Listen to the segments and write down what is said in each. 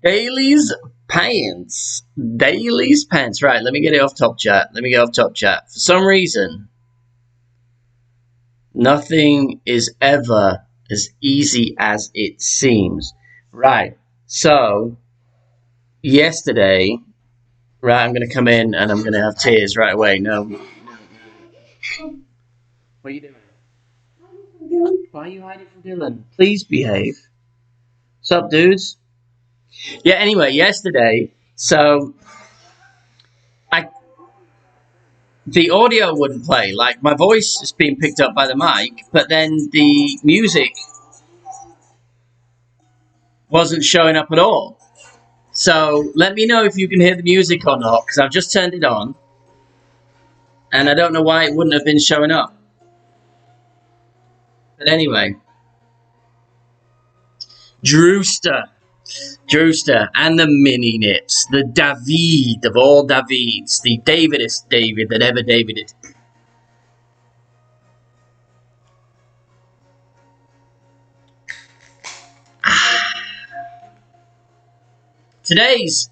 Daly's pants. Daly's pants. Right, let me get it off top chat. Let me get off top chat. For some reason, nothing is ever as easy as it seems. Right, so yesterday, right, I'm going to come in and I'm going to have tears right away. No. What are you doing? Why are you hiding from Dylan? Please behave. What's up, dudes? Yeah, anyway, yesterday, so the audio wouldn't play. Like, my voice is being picked up by the mic, but then the music wasn't showing up at all. So let me know if you can hear the music or not, because I've just turned it on, and I don't know why it wouldn't have been showing up. But anyway, Drewster, and the mini nips, the David of all Davids, the Davidest David that ever Davided. Today's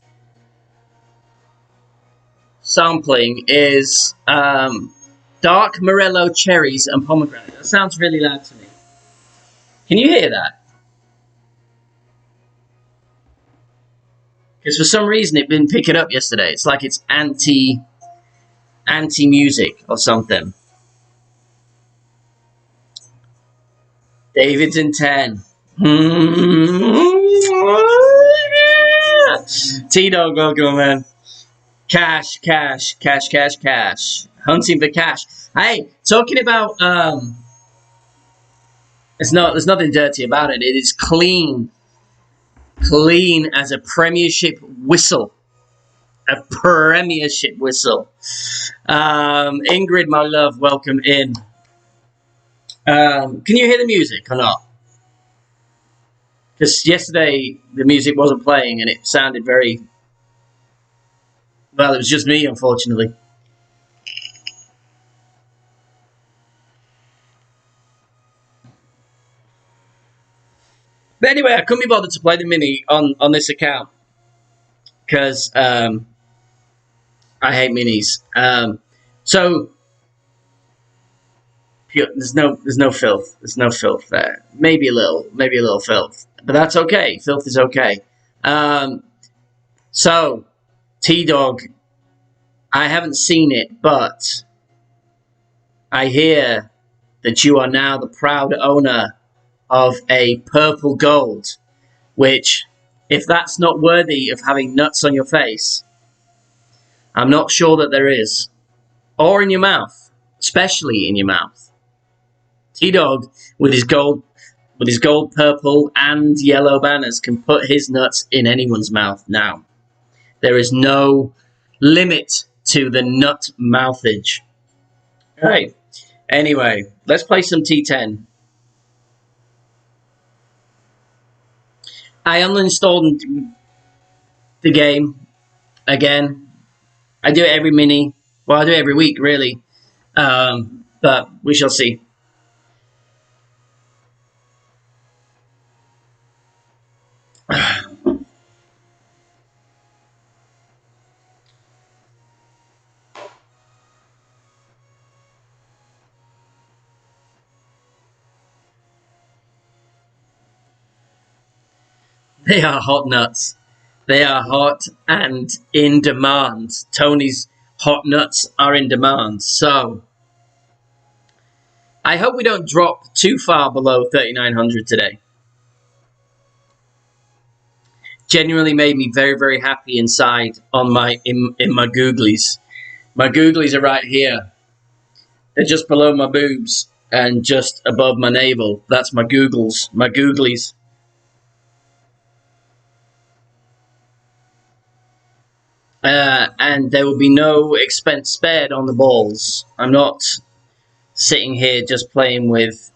sampling is dark Morello cherries and pomegranate. That sounds really loud to me. Can you hear that? Because for some reason it didn't pick it up yesterday. It's like it's anti-music or something. David's in 10. T-Dog, welcome, man. Cash. Hunting for cash. Hey, talking about there's nothing dirty about it. It is clean as a premiership whistle. A premiership whistle. Ingrid, my love, welcome in. Can you hear the music or not? Because yesterday the music wasn't playing and it sounded very... Well, it was just me, unfortunately. But anyway, I couldn't be bothered to play the mini on this account. Because I hate minis. So there's no filth. There's no filth there. Maybe a little filth. But that's okay. Filth is okay. So T-Dog, I haven't seen it, but I hear that you are now the proud owner of a purple gold, which, if that's not worthy of having nuts on your face, I'm not sure that there is. Or in your mouth, especially in your mouth. T-Dog, with his gold, purple, and yellow banners, can put his nuts in anyone's mouth now. There is no limit to the nut mouthage. All right. Anyway, let's play some T10. I uninstalled the game again. I do it every mini. Well, I do it every week, really. But we shall see. They are hot nuts. They are hot and in demand. Tony's hot nuts are in demand. So I hope we don't drop too far below 3,900 today. Genuinely made me very, very happy inside on in my googlies. My googlies are right here. They're just below my boobs and just above my navel. That's my googles, my googlies. And there will be no expense spared on the balls. I'm not sitting here just playing with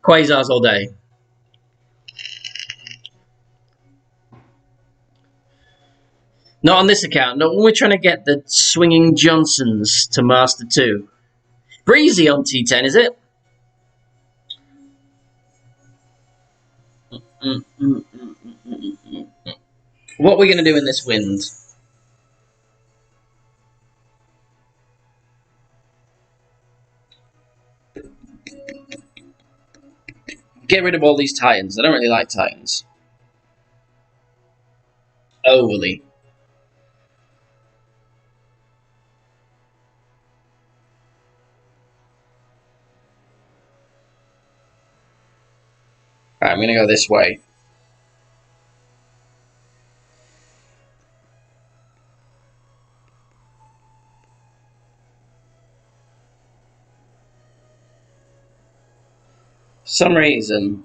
quasars all day. Not on this account. Not when we're trying to get the Swinging Johnsons to Master 2. Breezy on T10, is it? What are we going to do in this wind? Get rid of all these Titans. I don't really like Titans. Overly. Right, I'm going to go this way. For some reason...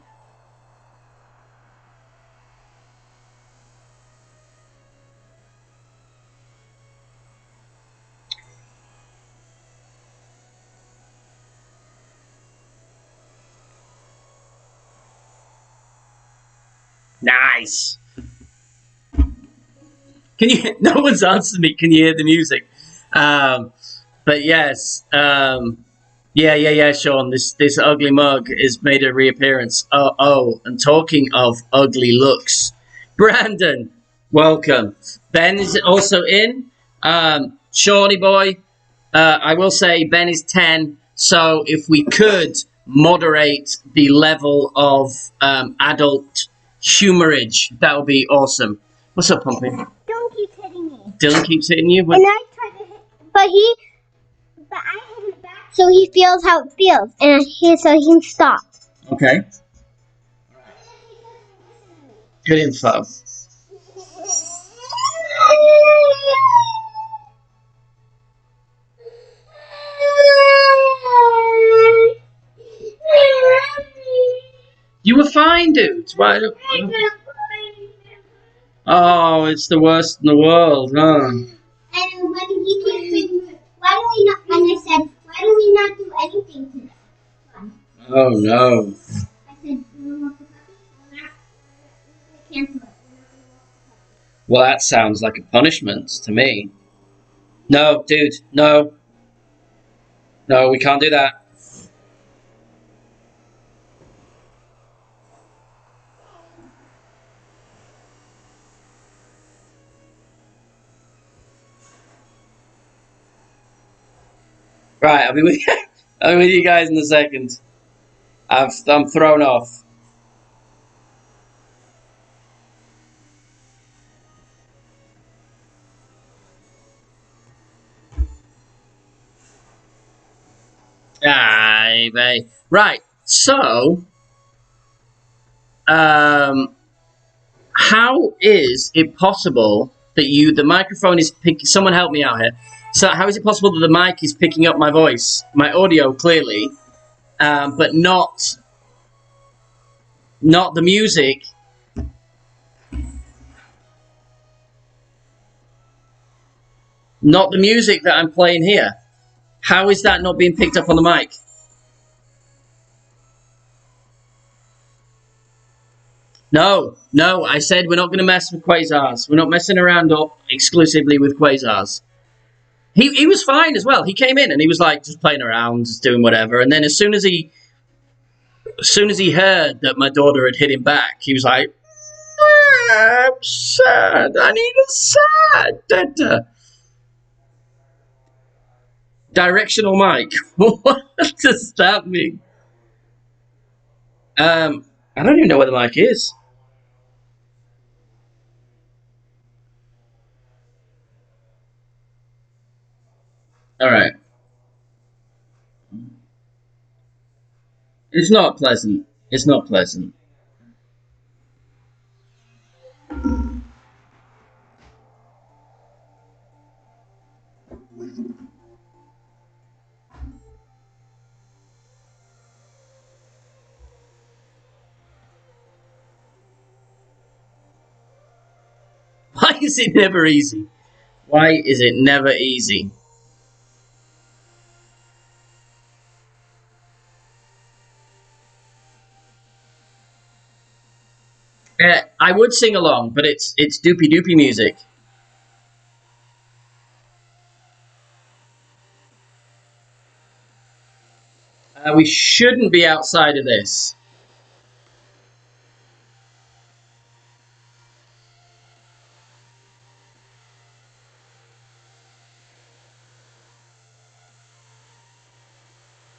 Nice! Can you... No one's answered me. Can you hear the music? But yes... Yeah, Sean. This ugly mug has made a reappearance. Oh, and talking of ugly looks, Brandon, welcome. Ben is also in. Shawnee boy, I will say Ben is 10. So if we could moderate the level of adult humorage, that would be awesome. What's up, Pumpy? Dylan keeps hitting me. Dylan keeps hitting you. And I tried to hit, but I hit him back, so he feels how it feels, and so he can stop. Okay. Good info. You were fine, dude. Why? Oh, it's the worst in the world, huh? And when he keeps why do we not? And I said, why do we not do anything today? Oh no. I said, cancel it. Well, that sounds like a punishment to me. No, dude, no. No, we can't do that. Right, I'll be with you. I'll be with you guys in a second. I'm thrown off. Aye, babe. Right, so, how is it possible that the microphone is picking... Someone help me out here. So how is it possible that the mic is picking up my voice, my audio clearly, but not the music? Not the music that I'm playing here. How is that not being picked up on the mic? No, I said we're not going to mess with quasars. We're not messing around up exclusively with quasars. He was fine as well. He came in and he was like just playing around, just doing whatever. And then as soon as he heard that my daughter had hit him back, he was like, I'm sad. I need a sad data. Directional mic. What does that mean? I don't even know where the mic is. All right. It's not pleasant. It's not pleasant. Why is it never easy? Why is it never easy? I would sing along, but it's doopy doopy music. We shouldn't be outside of this.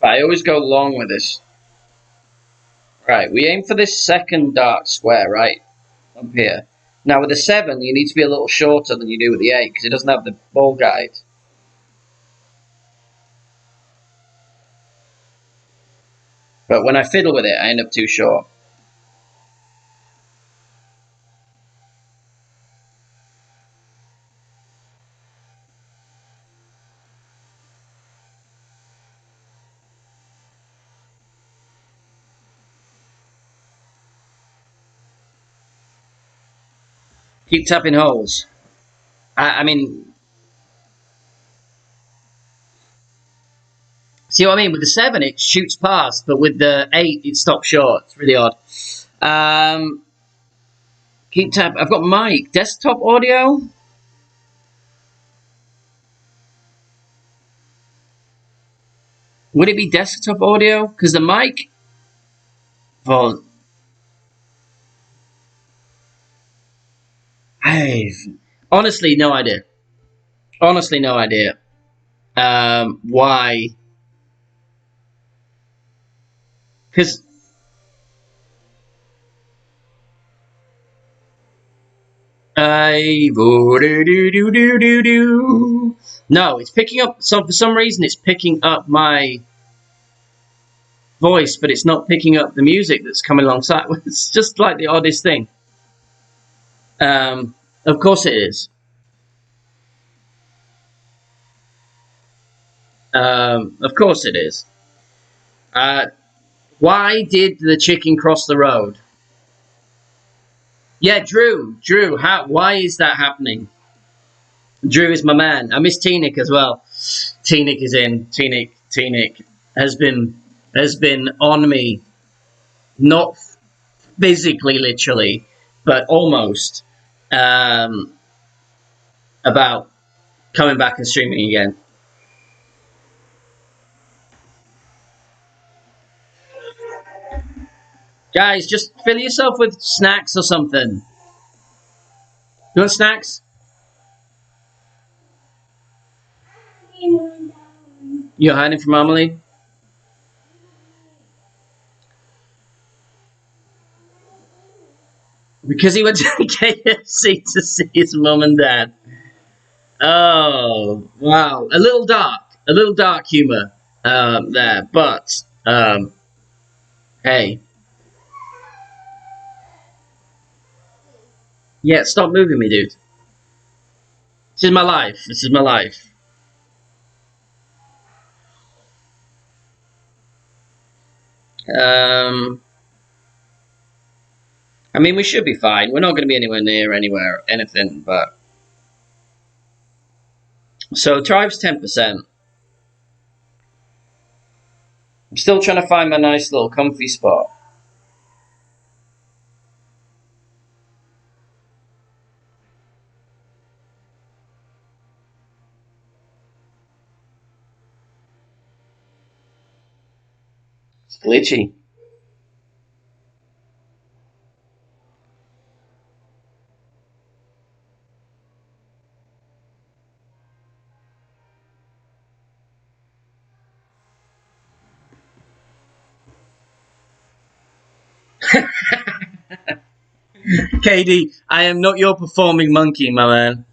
But I always go long with this. Right, we aim for this second dark square, right? Up here. Now with the 7, you need to be a little shorter than you do with the 8, because it doesn't have the ball guide. But when I fiddle with it, I end up too short. Keep tapping holes. I mean, see what I mean? With the 7, it shoots past, but with the 8, it stops short. It's really odd. Keep tap. I've got mic. Desktop audio? Would it be desktop audio? Because the mic... Well, I've... Honestly, no idea. Honestly, no idea. Why? Because... No, it's picking up... So for some reason, it's picking up my voice, but it's not picking up the music that's coming alongside. It's just like the oddest thing. Of course it is. Of course it is. Why did the chicken cross the road? Yeah, Drew. Why is that happening? Drew is my man. I miss T-Nick as well. T-Nick is in. T-Nick has been on me, not physically, literally, but almost, about coming back and streaming again. Guys, just fill yourself with snacks or something. You want snacks? You're hiding from Amelie? Because he went to KFC to see his mum and dad. Oh, wow. A little dark humor there. But, hey. Yeah, stop moving me, dude. This is my life. This is my life. I mean, we should be fine. We're not going to be anywhere near anything, but... So, Tribe's 10%. I'm still trying to find my nice little comfy spot. It's glitchy. KD, I am not your performing monkey, my man.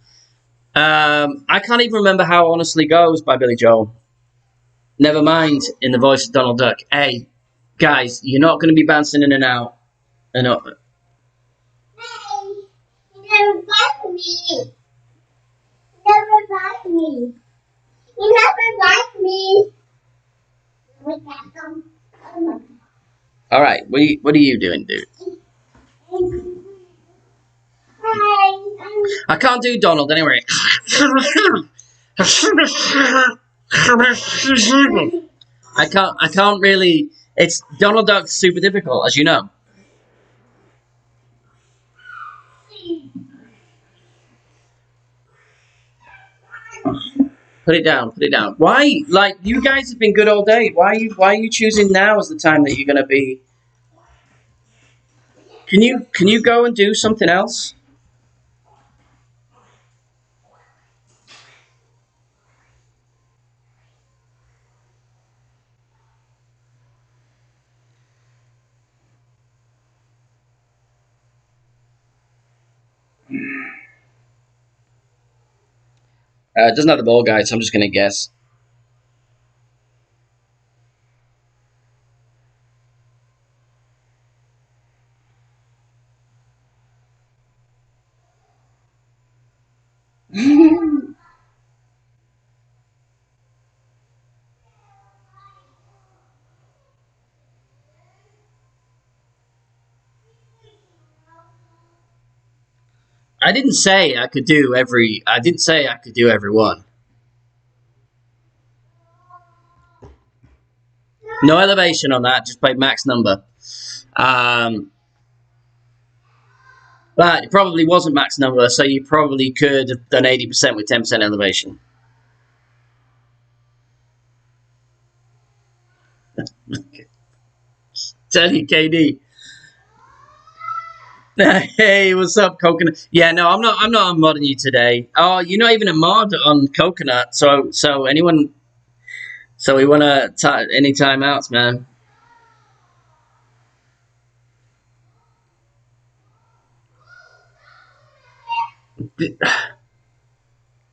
I can't even remember how Honestly Goes by Billy Joel. Never mind, in the voice of Donald Duck. Hey, guys, you're not going to be bouncing in and out. And Hey, you never like me. You never like me. You never like me. all right, what are you doing, dude? I can't do Donald anyway. I can't really. It's Donald Duck's super difficult, as you know. Put it down. Put it down. Why? Like, you guys have been good all day. Why are you choosing now as the time that you're gonna be? Can you go and do something else? It doesn't have the ball guide, so I'm just going to guess. I didn't say I could do every. I didn't say I could do every one. No elevation on that. Just played max number. But it probably wasn't max number, so you probably could have done 80% with 10% elevation. Tell you, KD. Hey, what's up, Coconut? Yeah, no, I'm not. I'm not unmodding you today. Oh, you're not even a mod on Coconut. So anyone. So we want to any timeouts, man.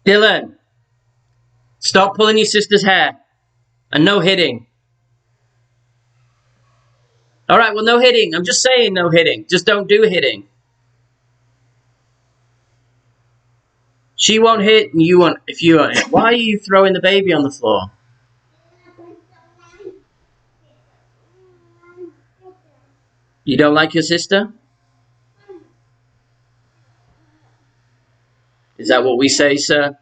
Dylan, stop pulling your sister's hair, and no hitting. All right, well, no hitting. I'm just saying, no hitting. Just don't do hitting. She won't hit, and you won't. If you won't hit. Why are you throwing the baby on the floor? You don't like your sister? Is that what we say, sir?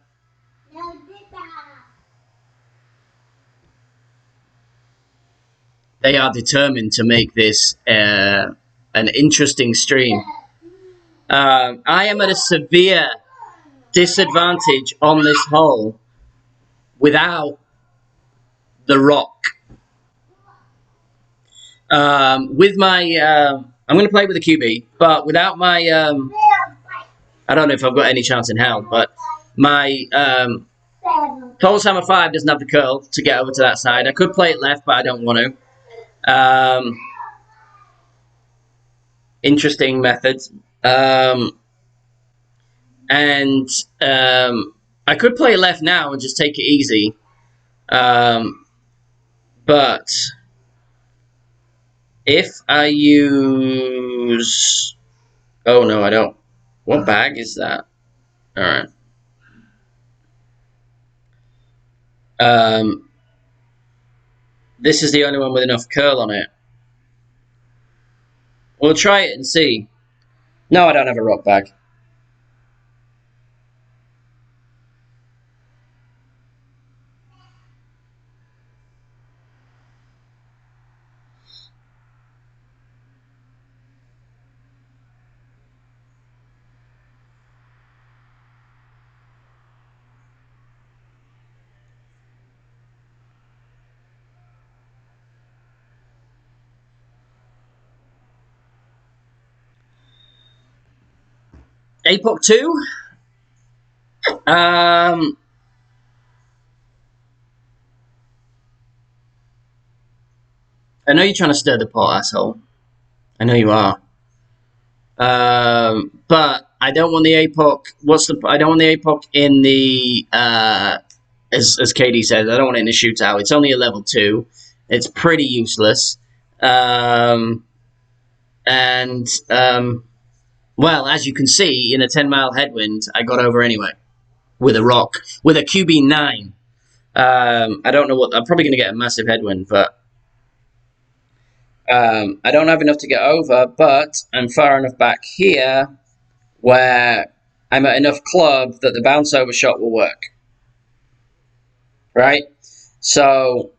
They are determined to make this an interesting stream. I am at a severe disadvantage on this hole without the rock. With my, I'm going to play with the QB, but without my, I don't know if I've got any chance in hell, but my Cole's Hammer 5 doesn't have the curl to get over to that side. I could play it left, but I don't want to. Interesting methods. And I could play left now and just take it easy. But if I use... Oh, no, I don't. What bag is that? All right. This is the only one with enough curl on it. We'll try it and see. No, I don't have a rock bag. APOC 2? I know you're trying to stir the pot, asshole. I know you are. But I don't want the APOC. I don't want the APOC in the as Katie says. I don't want it in the shootout. It's only a level 2. It's pretty useless. Well, as you can see, in a 10-mile headwind, I got over anyway with a rock with a QB 9. I don't know what. I'm probably going to get a massive headwind, but. I don't have enough to get over, but I'm far enough back here where I'm at enough club that the bounce over shot will work. Right? So...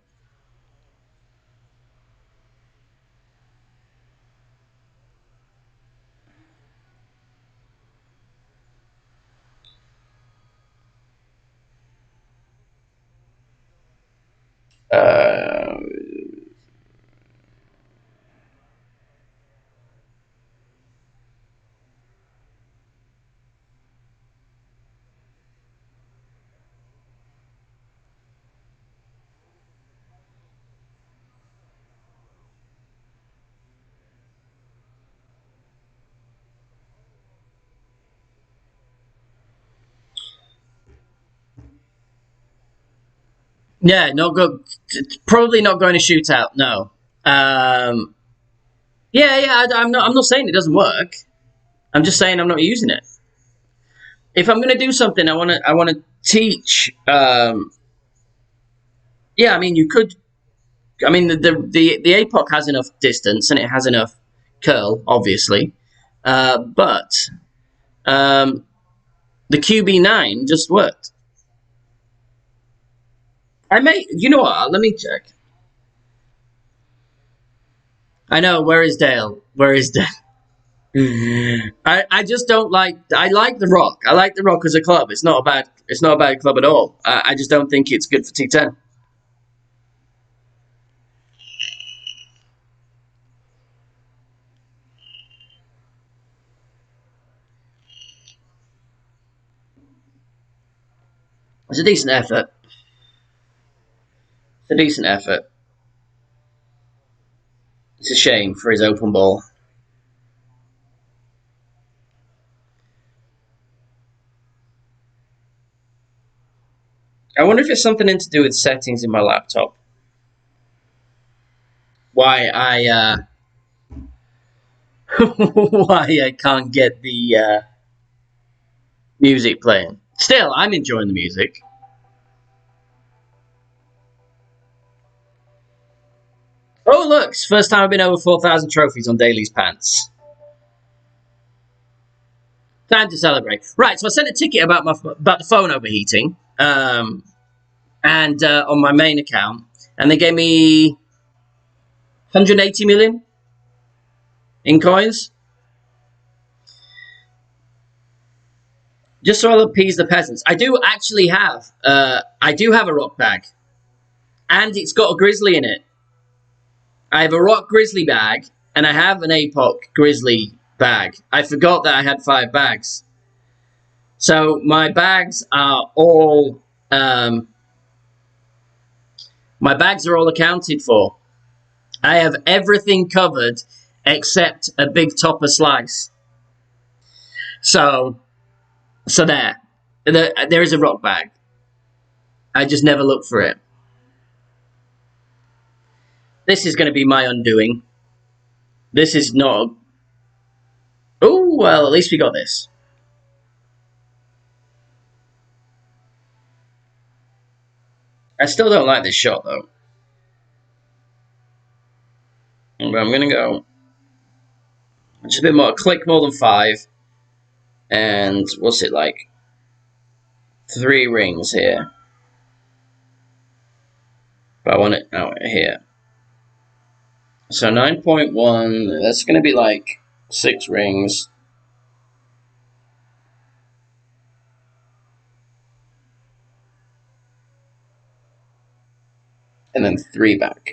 Yeah, not go. Probably not going to shootout. No. Yeah. I'm not. I'm not saying it doesn't work. I'm just saying I'm not using it. If I'm going to do something, I want to. I want to teach. Yeah, I mean, you could. I mean, the APOC has enough distance and it has enough curl, obviously, but the QB9 just worked. I may. You know what? Let me check. I know. Where is Dale? Where is Dale? I just don't like. I like the Rock. I like the Rock as a club. It's not a bad. It's not a bad club at all. I just don't think it's good for T10. It's a decent effort. It's a decent effort. It's a shame for his open ball. I wonder if it's something to do with settings in my laptop. Why why I can't get the music playing. Still, I'm enjoying the music. Oh, look! It's the first time I've been over 4,000 trophies on Daly's pants. Time to celebrate. Right, so I sent a ticket about the phone overheating, and on my main account, and they gave me 180 million in coins. Just so I'll appease the peasants. I do actually have, I do have a rock bag, and it's got a grizzly in it. I have a rock grizzly bag, and I have an APOC grizzly bag. I forgot that I had 5 bags. So my bags are all accounted for. I have everything covered except a big topper slice. So there is a rock bag. I just never look for it. This is going to be my undoing. This is not. Oh, well, at least we got this. I still don't like this shot, though. But I'm going to go just a bit more, click more than 5. And what's it like? 3 rings here. But I want it out here. So 9.1, that's going to be like 6 rings. And then 3 back.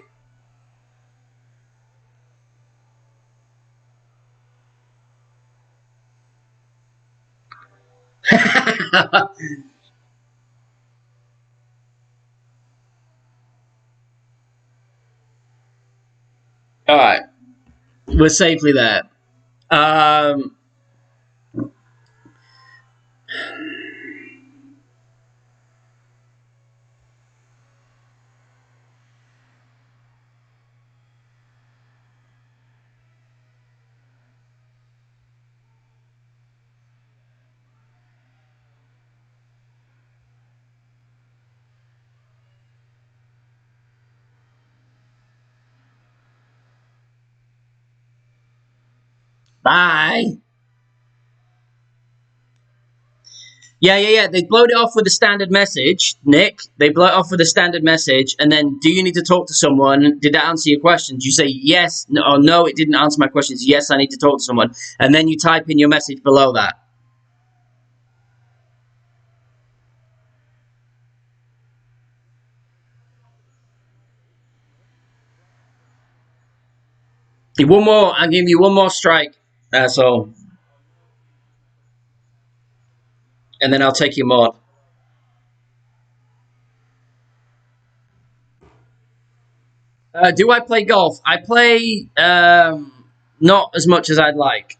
Alright. We're safely there. Bye. Yeah. They blowed it off with a standard message, Nick. They blow it off with a standard message, and then, do you need to talk to someone? Did that answer your questions? You say yes, or no, it didn't answer my questions. Yes, I need to talk to someone. And then you type in your message below that. One more, I'll give you one more strike. That's all. And then I'll take your mod. Do I play golf? I play not as much as I'd like.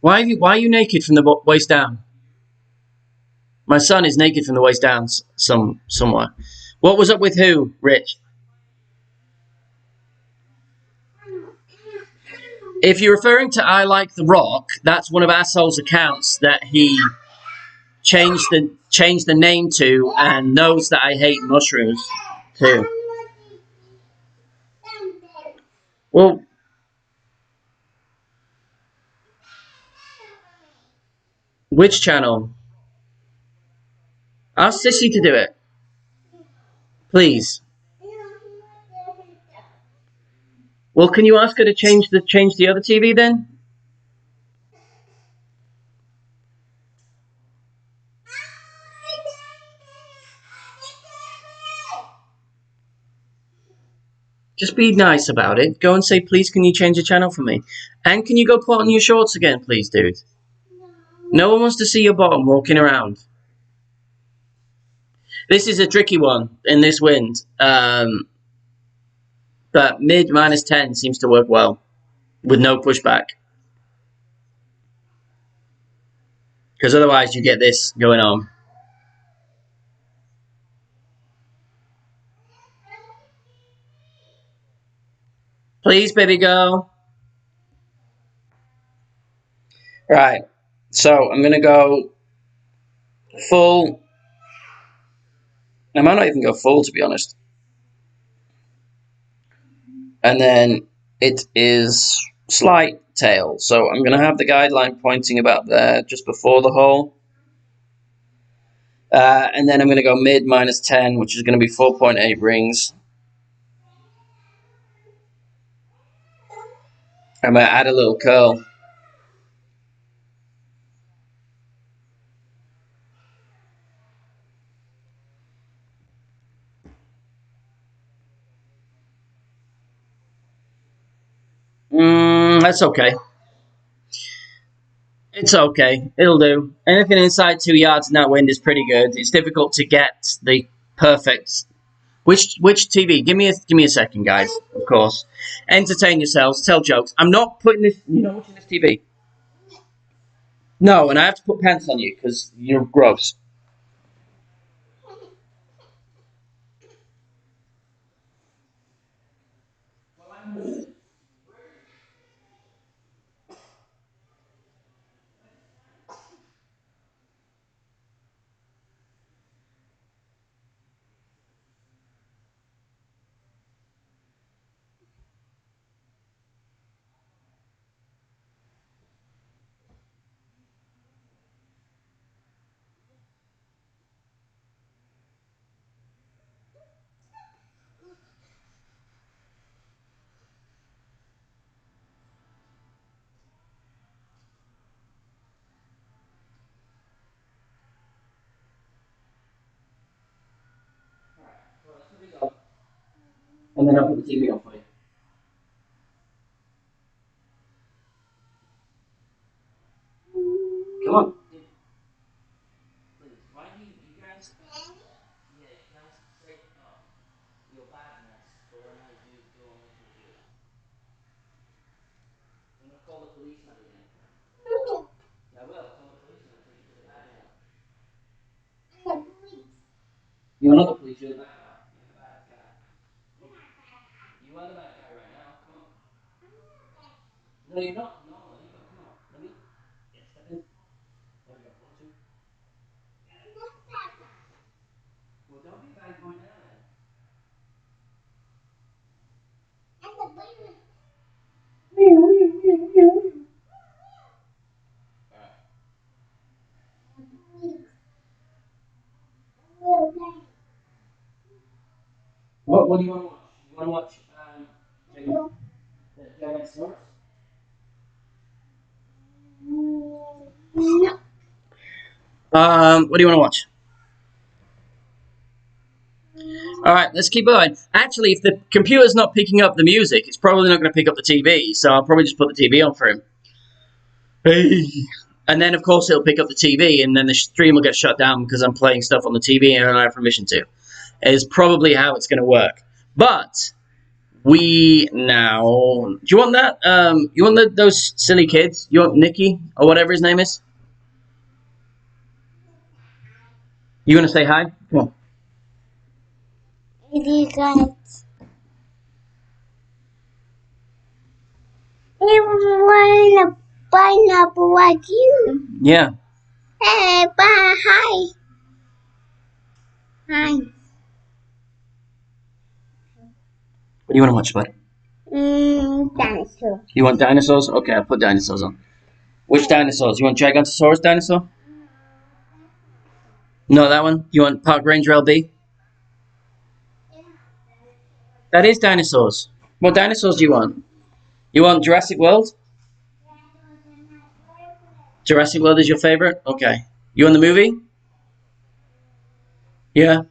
Why are you naked from the waist down? My son is naked from the waist down somewhere. What was up with who, Rich? If you're referring to I Like The Rock, that's one of Asshole's accounts that he changed the name to and knows that I hate mushrooms too. Well, which channel? Ask Sissy to do it. Please. Well, can you ask her to change the other TV then? Just be nice about it. Go and say, please, can you change the channel for me? And can you go put on your shorts again, please, dude? No one wants to see your bottom walking around. This is a tricky one in this wind. But mid -10 seems to work well with no pushback. Because otherwise you get this going on. Please, baby girl. Right. So I'm going to go full. I might not even go full, to be honest. And then it is slight tail. So I'm going to have the guideline pointing about there just before the hole. And then I'm going to go mid -10, which is going to be 4.8 rings. I'm going to add a little curl. That's okay. It's okay. It'll do. Anything inside 2 yards in that wind is pretty good. It's difficult to get the perfect. Which TV? Give me a second, guys. Of course. Entertain yourselves. Tell jokes. I'm not putting this. You're not watching this TV. No, and I have to put pants on you because you're gross. And then I'll put the TV on for you. Come on. Why do you guys? Yeah, you guys say your badness for when I do go on the computer. I'm gonna call the police on you. I will call the police and take you to the bad guy. You're not the police. You're the bad guy. You're the bad guy. You are the bad guy right now. Come on. No, you're not. No, you go. Come on. Let me. Yeah, step in. There we go. 1, 2. Well, don't be bad going down then. What do you want to watch? You want to watch the Giant Source? What do you want to watch? All right, let's keep going. Actually, if the computer's not picking up the music, it's probably not going to pick up the TV, so I'll probably just put the TV on for him. Hey. And then, of course, it'll pick up the TV, and then the stream will get shut down because I'm playing stuff on the TV and I don't have permission to. Is probably how it's going to work. But We now. Do you want that? You want those silly kids? You want Nicky or whatever his name is? You want to say hi? Come on. If you got want a pineapple like you. Yeah. Hey, bye, hi. Hi. What do you want to watch, bud? Dinosaur. You want dinosaurs? Okay, I'll put dinosaurs on. Which dinosaurs? You want Gigantosaurus dinosaur? No, that one. You want Park Ranger LB? That is dinosaurs. What dinosaurs do you want? You want Jurassic World? Jurassic World is your favorite? Okay. You want the movie? Yeah.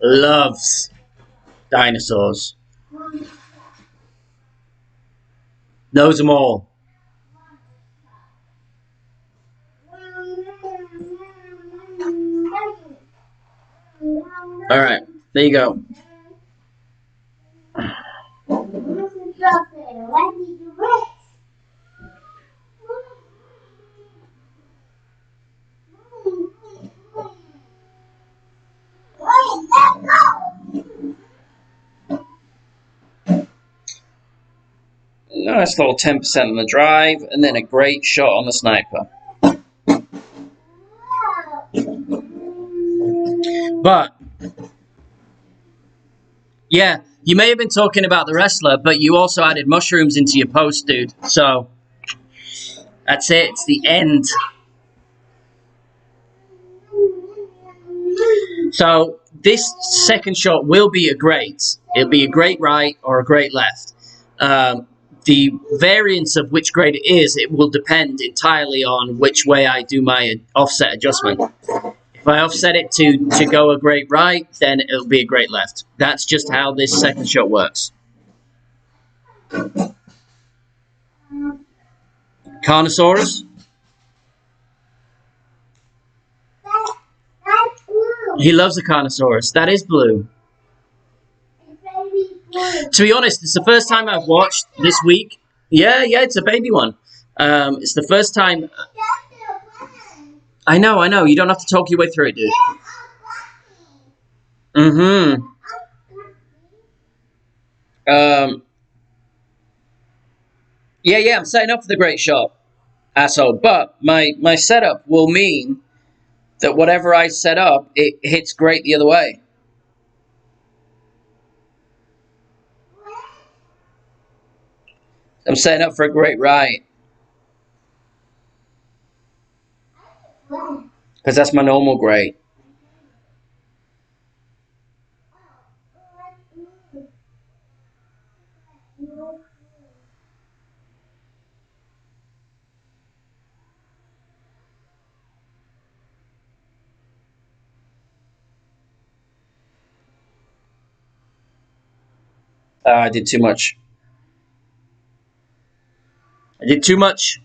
Loves dinosaurs. Knows them all. All right. There you go. Nice little 10% on the drive, and then a great shot on the sniper. But, yeah, you may have been talking about the wrestler, but you also added mushrooms into your post, dude. So, that's it. It's the end. So, this second shot will be a great. It'll be a great right or a great left. The variance of which grade it is, it will depend entirely on which way I do my offset adjustment. If I offset it to go a great right, then it'll be a great left. That's just how this second shot works. Carnosaurus. He loves a Carnosaurus. That is blue. To be honest, it's the first time I've watched this week. Yeah, it's a baby one. It's the first time. I know. You don't have to talk your way through it, dude. Mm-hmm. Yeah, I'm setting up for the great shot, asshole. But my setup will mean that whatever I set up, it hits great the other way. I'm setting up for a great right. Because that's my normal great. I did too much. I did too much.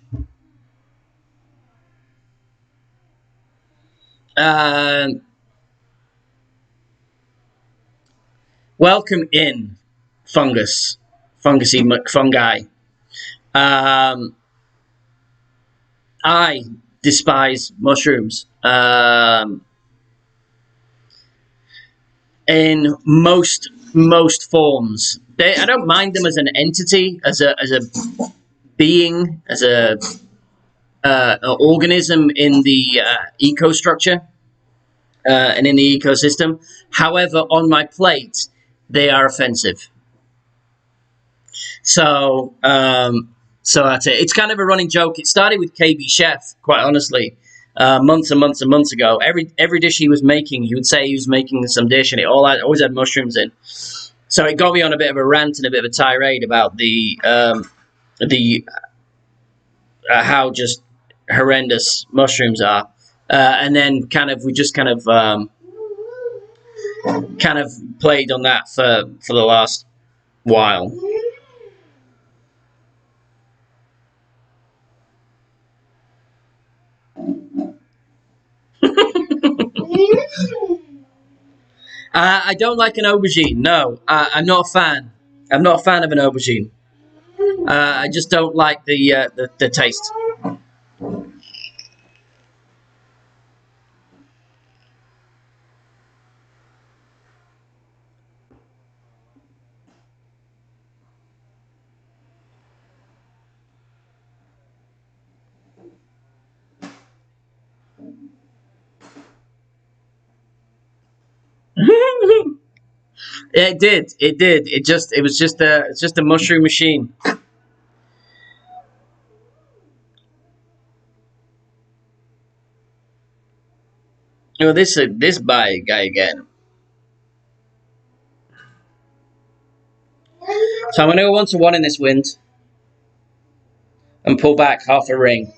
Welcome in, fungus. Fungusy McFungi. I despise mushrooms. In most forms, I don't mind them as an entity, as a being, as a an organism in the ecostructure and in the ecosystem. However, on my plate, they are offensive. So that's it. It's kind of a running joke. It started with KB Chef, quite honestly, months and months and months ago. Every dish he was making, he would say he was making some dish, and it always had mushrooms in. So it got me on a bit of a rant and a bit of a tirade about the how just horrendous mushrooms are, and then we just kind of played on that for the last while. I don't like an aubergine. No, I'm not a fan. I'm not a fan of an aubergine. I just don't like the taste. It did. It did. It was just a mushroom machine. Oh, this guy again. So I'm going to go 1-1 in this wind and pull back half a ring.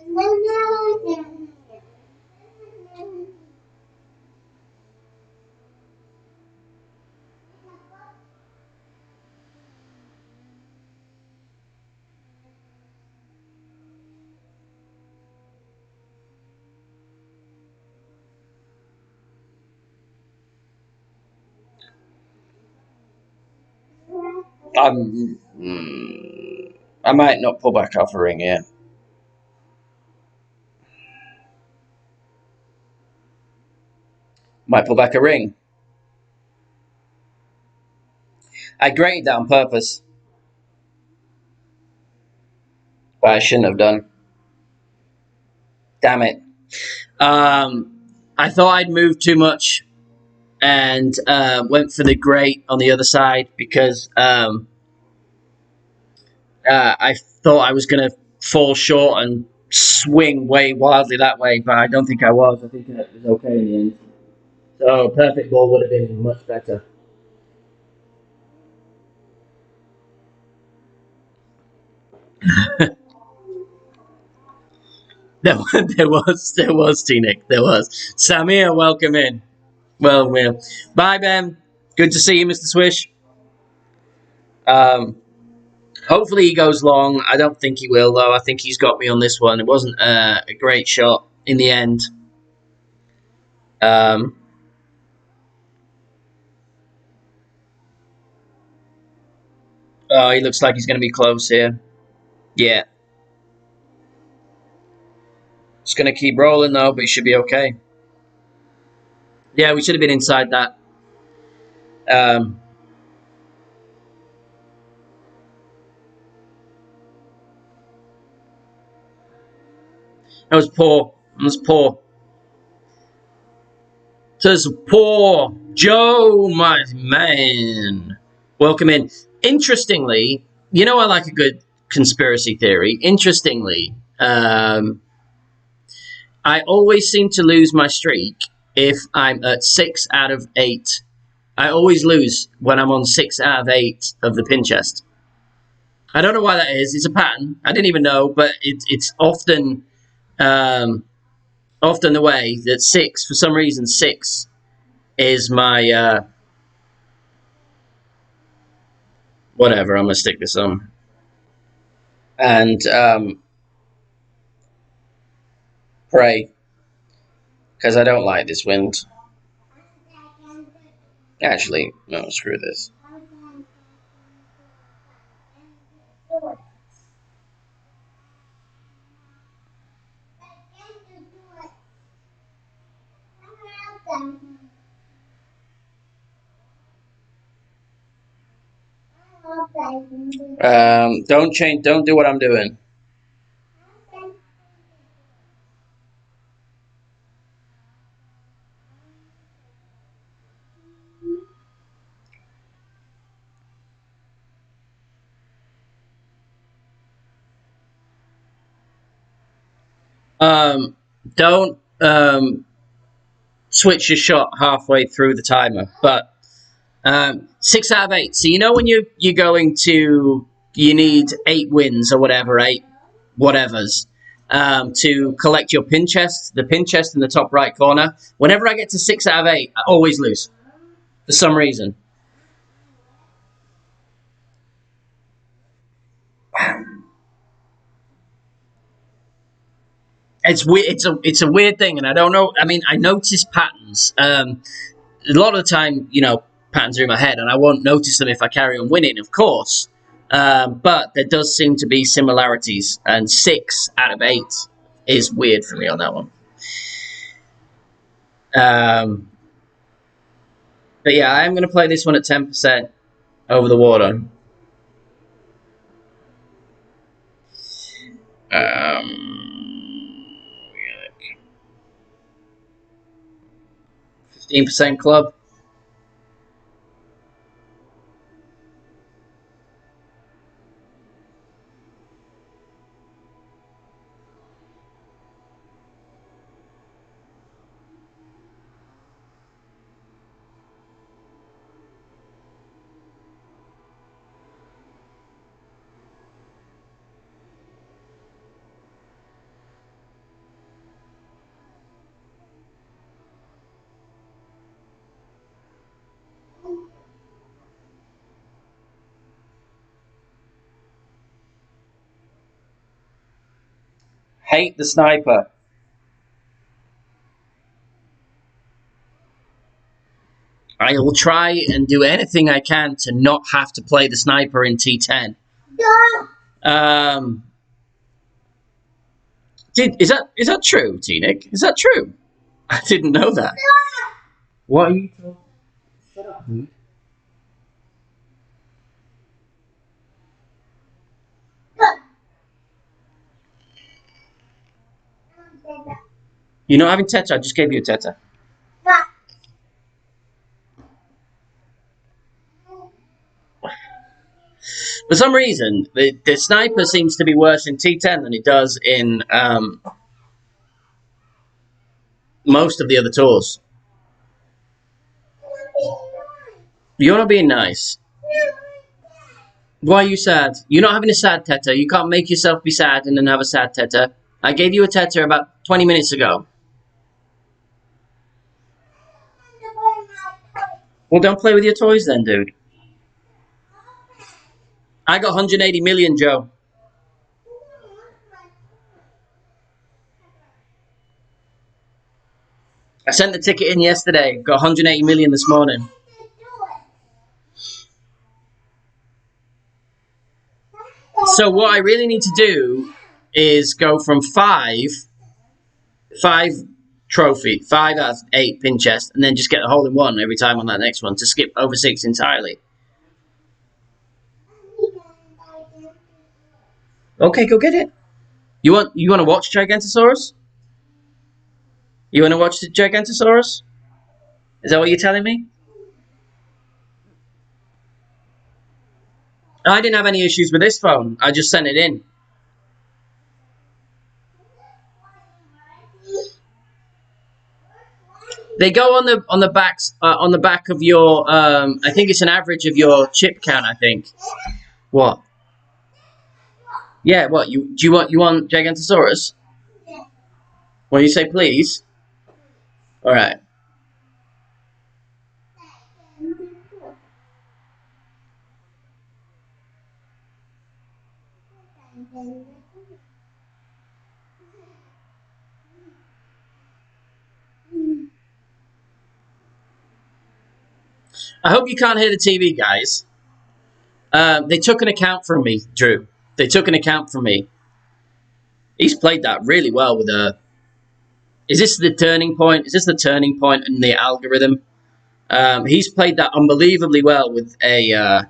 I might not pull back half a ring here. Might pull back a ring. I grated that on purpose. But I shouldn't have done. Damn it. I thought I'd moved too much and went for the grate on the other side because I thought I was going to fall short and swing way wildly that way, but I don't think I was. I think it was okay in the end. So perfect ball would have been much better. There was, T-Nick. There was. Samir, welcome in. Well, bye, Ben. Good to see you, Mr. Swish. Hopefully he goes long. I don't think he will, though. I think he's got me on this one. It wasn't a great shot in the end. Oh, he looks like he's going to be close here. Yeah. It's going to keep rolling, though, but he should be okay. Yeah, we should have been inside that. That was poor. It was poor. It was poor. Joe, my man. Welcome in. Interestingly, you know I like a good conspiracy theory. Interestingly, I always seem to lose my streak if I'm at 6 out of 8. I always lose when I'm on 6 out of 8 of the pin chest. I don't know why that is. It's a pattern. I didn't even know, but it's often often the way that 6, for some reason, 6 is my whatever. I'm gonna stick this on, and pray, because I don't like this wind. Actually, no, screw this. Don't change. Don't do what I'm doing. Don't switch your shot halfway through the timer. But 6 out of 8. So you know when you're going to, you need 8 wins or whatever, 8 whatevers, to collect your pin chest. The pin chest in the top right corner. Whenever I get to 6 out of 8, I always lose. for some reason. It's weird. It's a weird thing, and I don't know. I mean, I notice patterns. A lot of the time, you know, patterns are in my head, and I won't notice them if I carry on winning, of course. But there does seem to be similarities, and 6 out of 8 is weird for me on that one. But yeah, I'm going to play this one at 10% over the water. 15% club. Hate the sniper. I will try and do anything I can to not have to play the sniper in T10. Is that true, T-Nick? Is that true? I didn't know that. What are you talking? Shut up, dude. You're not having Teta. I just gave you a Teta. For some reason, the sniper seems to be worse in T10 than it does in most of the other tours. You're not being nice. Why are you sad? You're not having a sad Teta. You can't make yourself be sad and then have a sad Teta. I gave you a Teta about 20 minutes ago. Well, don't play with your toys then, dude. I got 180 million, Joe. I sent the ticket in yesterday. Got 180 million this morning. So what I really need to do is go from 5 trophy, 5 out of 8 pin chest, and then just get a hole in one every time on that next one to skip over 6 entirely. Okay, go get it. You want to watch Gigantosaurus? You want to watch the Gigantosaurus? Is that what you're telling me? I didn't have any issues with this phone. I just sent it in. They go on the backs on the back of your. I think it's an average of your chip count. I think. What? Yeah. What you want Gigantosaurus? When you say please. All right. I hope you can't hear the TV, guys. They took an account from me, Drew. They took an account from me. He's played that really well with a. Is this the turning point? Is this the turning point in the algorithm? He's played that unbelievably well with a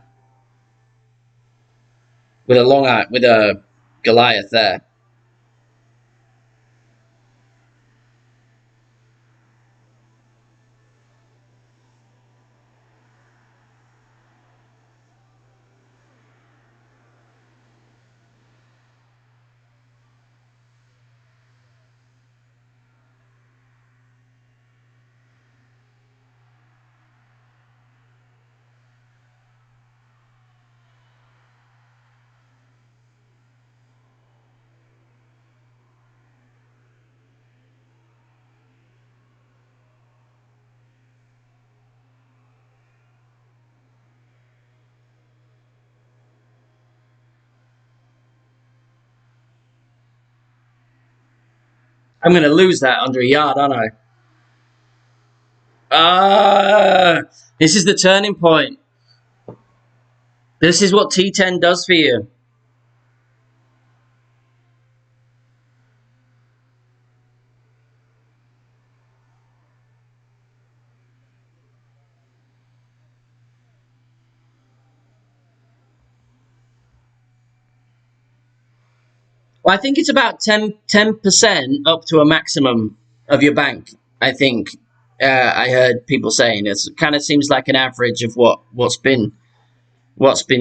with a Goliath there. I'm going to lose that under a yard, aren't I? This is the turning point. This is what T10 does for you. Well, I think it's about 10% up to a maximum of your bank. I think I heard people saying it kind of seems like an average of what's been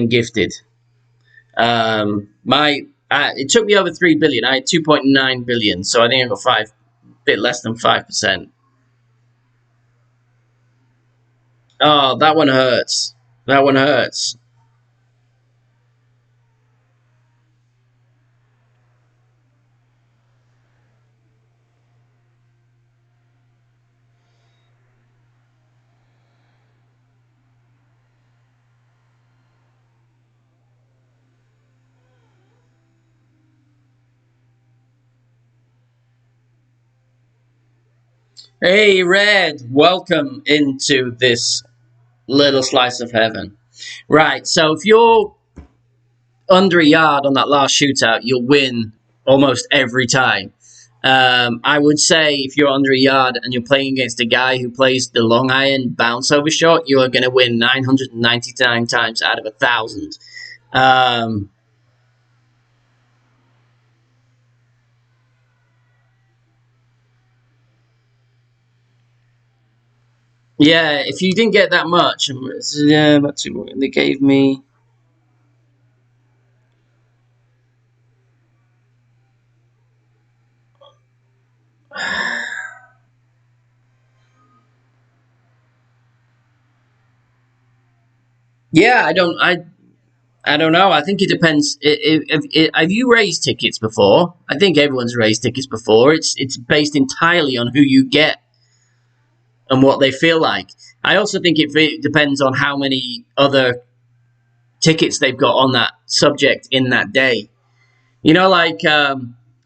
gifted. It took me over 3 billion. I had 2.9 billion, so I think I got bit less than 5%. Oh, that one hurts. That one hurts. Hey, Red, welcome into this little slice of heaven. Right, so if you're under a yard on that last shootout, you'll win almost every time. I would say if you're under a yard and you're playing against a guy who plays the long iron bounce over shot, you are going to win 999 times out of 1,000. Yeah, if you didn't get that much, yeah, they gave me. Yeah, I don't know. I think it depends. Have you raised tickets before? I think everyone's raised tickets before. It's based entirely on who you get and what they feel like. I also think it depends on how many other tickets they've got on that subject in that day. You know, like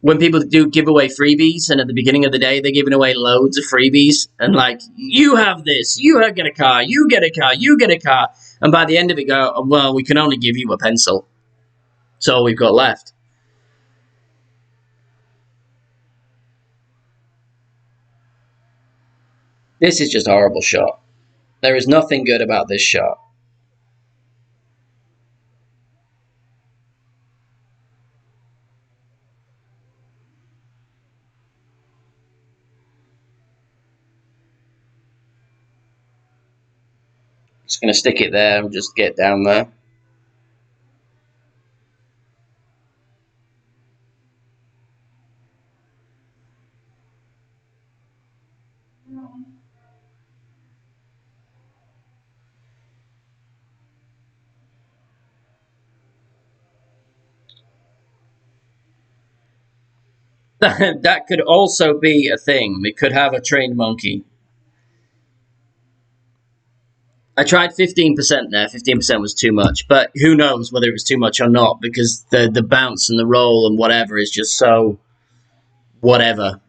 when people do give away freebies, and at the beginning of the day they're giving away loads of freebies, and like, you have this, you get a car, you get a car, you get a car, and by the end of it go, oh, well, we can only give you a pencil. That's all we've got left. This is just a horrible shot. There is nothing good about this shot. Just going to stick it there and just get down there. That could also be a thing. We could have a trained monkey. I tried 15% there. 15% was too much, but who knows whether it was too much or not, because the bounce and the roll and whatever is just so whatever.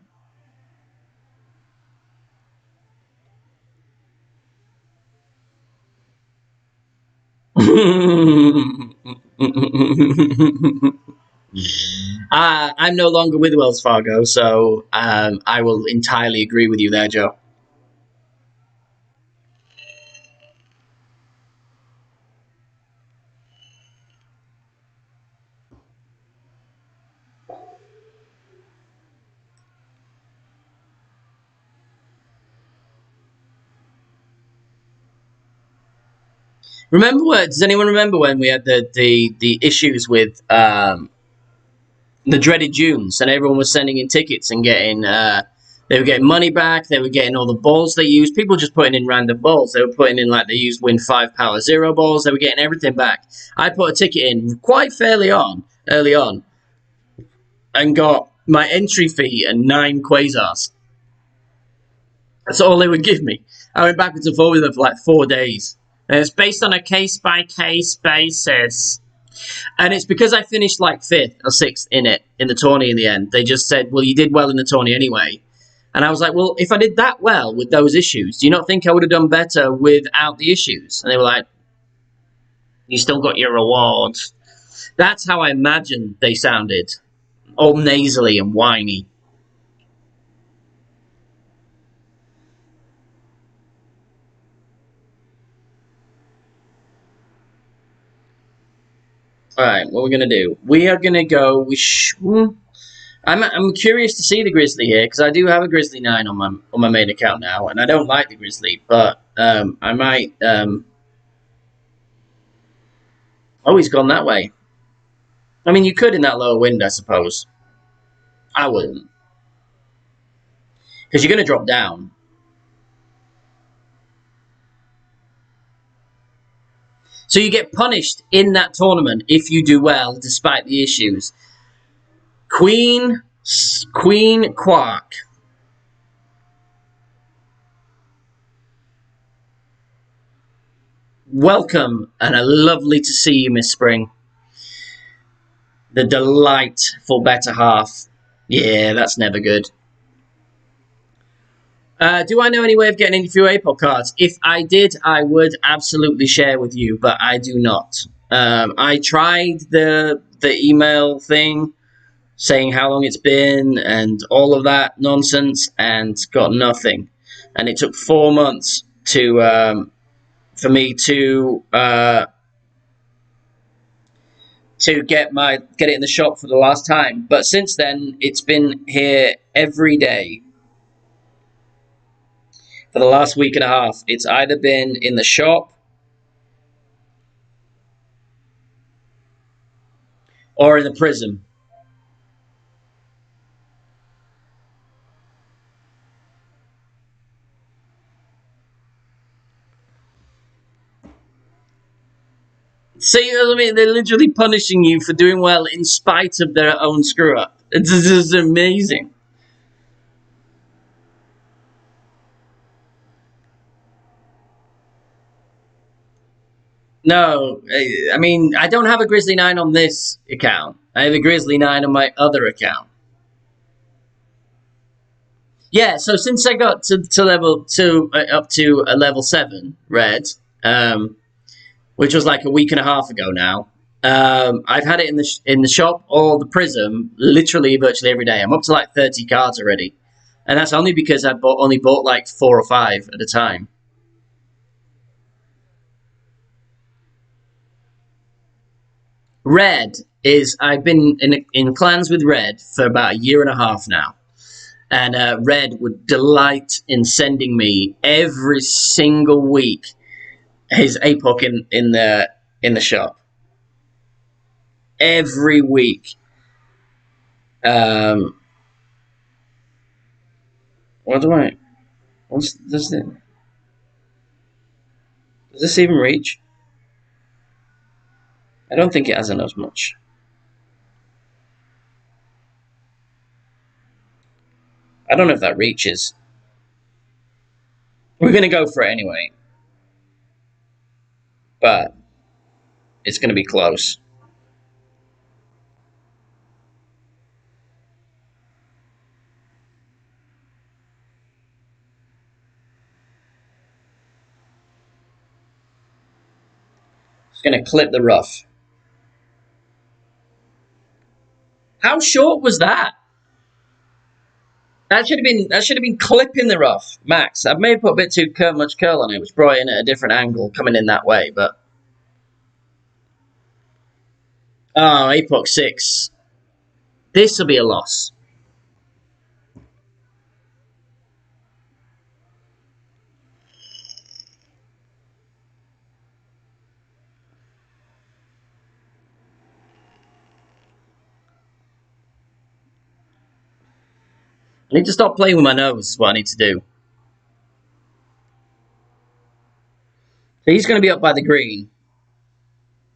I'm no longer with Wells Fargo, so I will entirely agree with you there, Joe. Remember what? Does anyone remember when we had the issues with the dreaded Junes, and everyone was sending in tickets and getting they were getting money back. They were getting all the balls they used. People just putting in random balls. They were putting in, like, they used win 5 power 0 balls. They were getting everything back. I put a ticket in quite early on, and got my entry fee and 9 quasars. That's all they would give me. I went backwards and forwards with them for like 4 days. And it's based on a case-by-case basis. And it's because I finished like 5th or 6th in it. in the tourney in the end. They just said, well, you did well in the tourney anyway. And I was like, well, if I did that well with those issues, do you not think I would have done better without the issues? And they were like, you still got your reward. That's how I imagined they sounded. All nasally and whiny. Alright, what we're going to do? We are going to go... I'm curious to see the Grizzly here, because I do have a Grizzly 9 on my main account now, and I don't like the Grizzly, but I might... Oh, he's gone that way. I mean, you could in that lower wind, I suppose. I wouldn't. Because you're going to drop down. So you get punished in that tournament if you do well, despite the issues. Queen Quark. Welcome, and lovely to see you, Miss Spring. The delightful better half. Yeah, that's never good. Do I know any way of getting any few APOC cards? If I did, I would absolutely share with you, but I do not. I tried the email thing, saying how long it's been and all of that nonsense, and got nothing. And it took 4 months to for me to get it in the shop for the last time. But since then, it's been here every day. For the last week and a half, it's either been in the shop or in the prison. See, I mean, they're literally punishing you for doing well in spite of their own screw up. It's just amazing. No, I mean, I don't have a Grizzly 9 on this account. I have a Grizzly 9 on my other account. Yeah, so since I got to level 2, up to a level 7, red, which was like a week and a half ago now, I've had it in the shop or the prism literally virtually every day. I'm up to like 30 cards already. And that's only because I only bought like 4 or 5 at a time. Red is, I've been in clans with Red for about a year and a half now. And Red would delight in sending me every single week his APOC in the shop. Every week. What do I... Does this even reach? I don't think it has enough much. I don't know if that reaches. We're going to go for it anyway. But it's going to be close. It's going to clip the rough. How short was that? That should have been clipping the rough, max. I've maybe put a bit too much curl on it, which brought it in at a different angle, coming in that way, but... Oh, APOC 6. This will be a loss. I need to stop playing with my nose, is what I need to do. So he's going to be up by the green.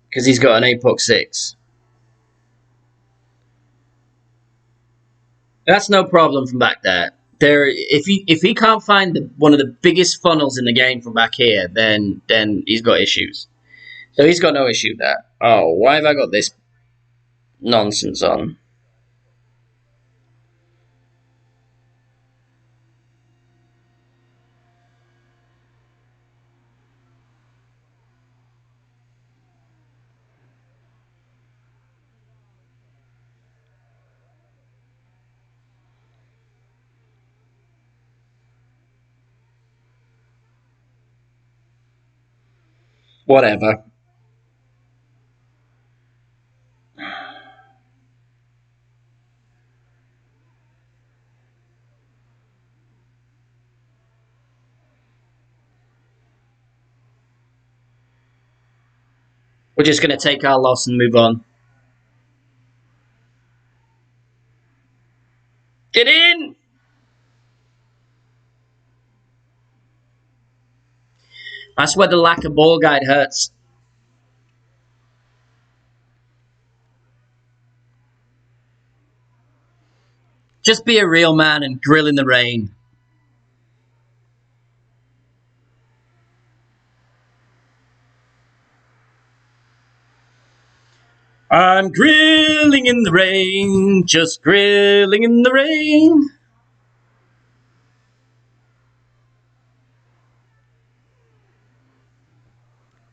Because he's got an APOC 6. That's no problem from back there. If he can't find one of the biggest funnels in the game from back here, then he's got issues. So he's got no issue there. Oh, why have I got this nonsense on? Whatever. We're just going to take our loss and move on. Get in! That's where the lack of ball guide hurts. Just be a real man and grill in the rain. I'm grilling in the rain, just grilling in the rain.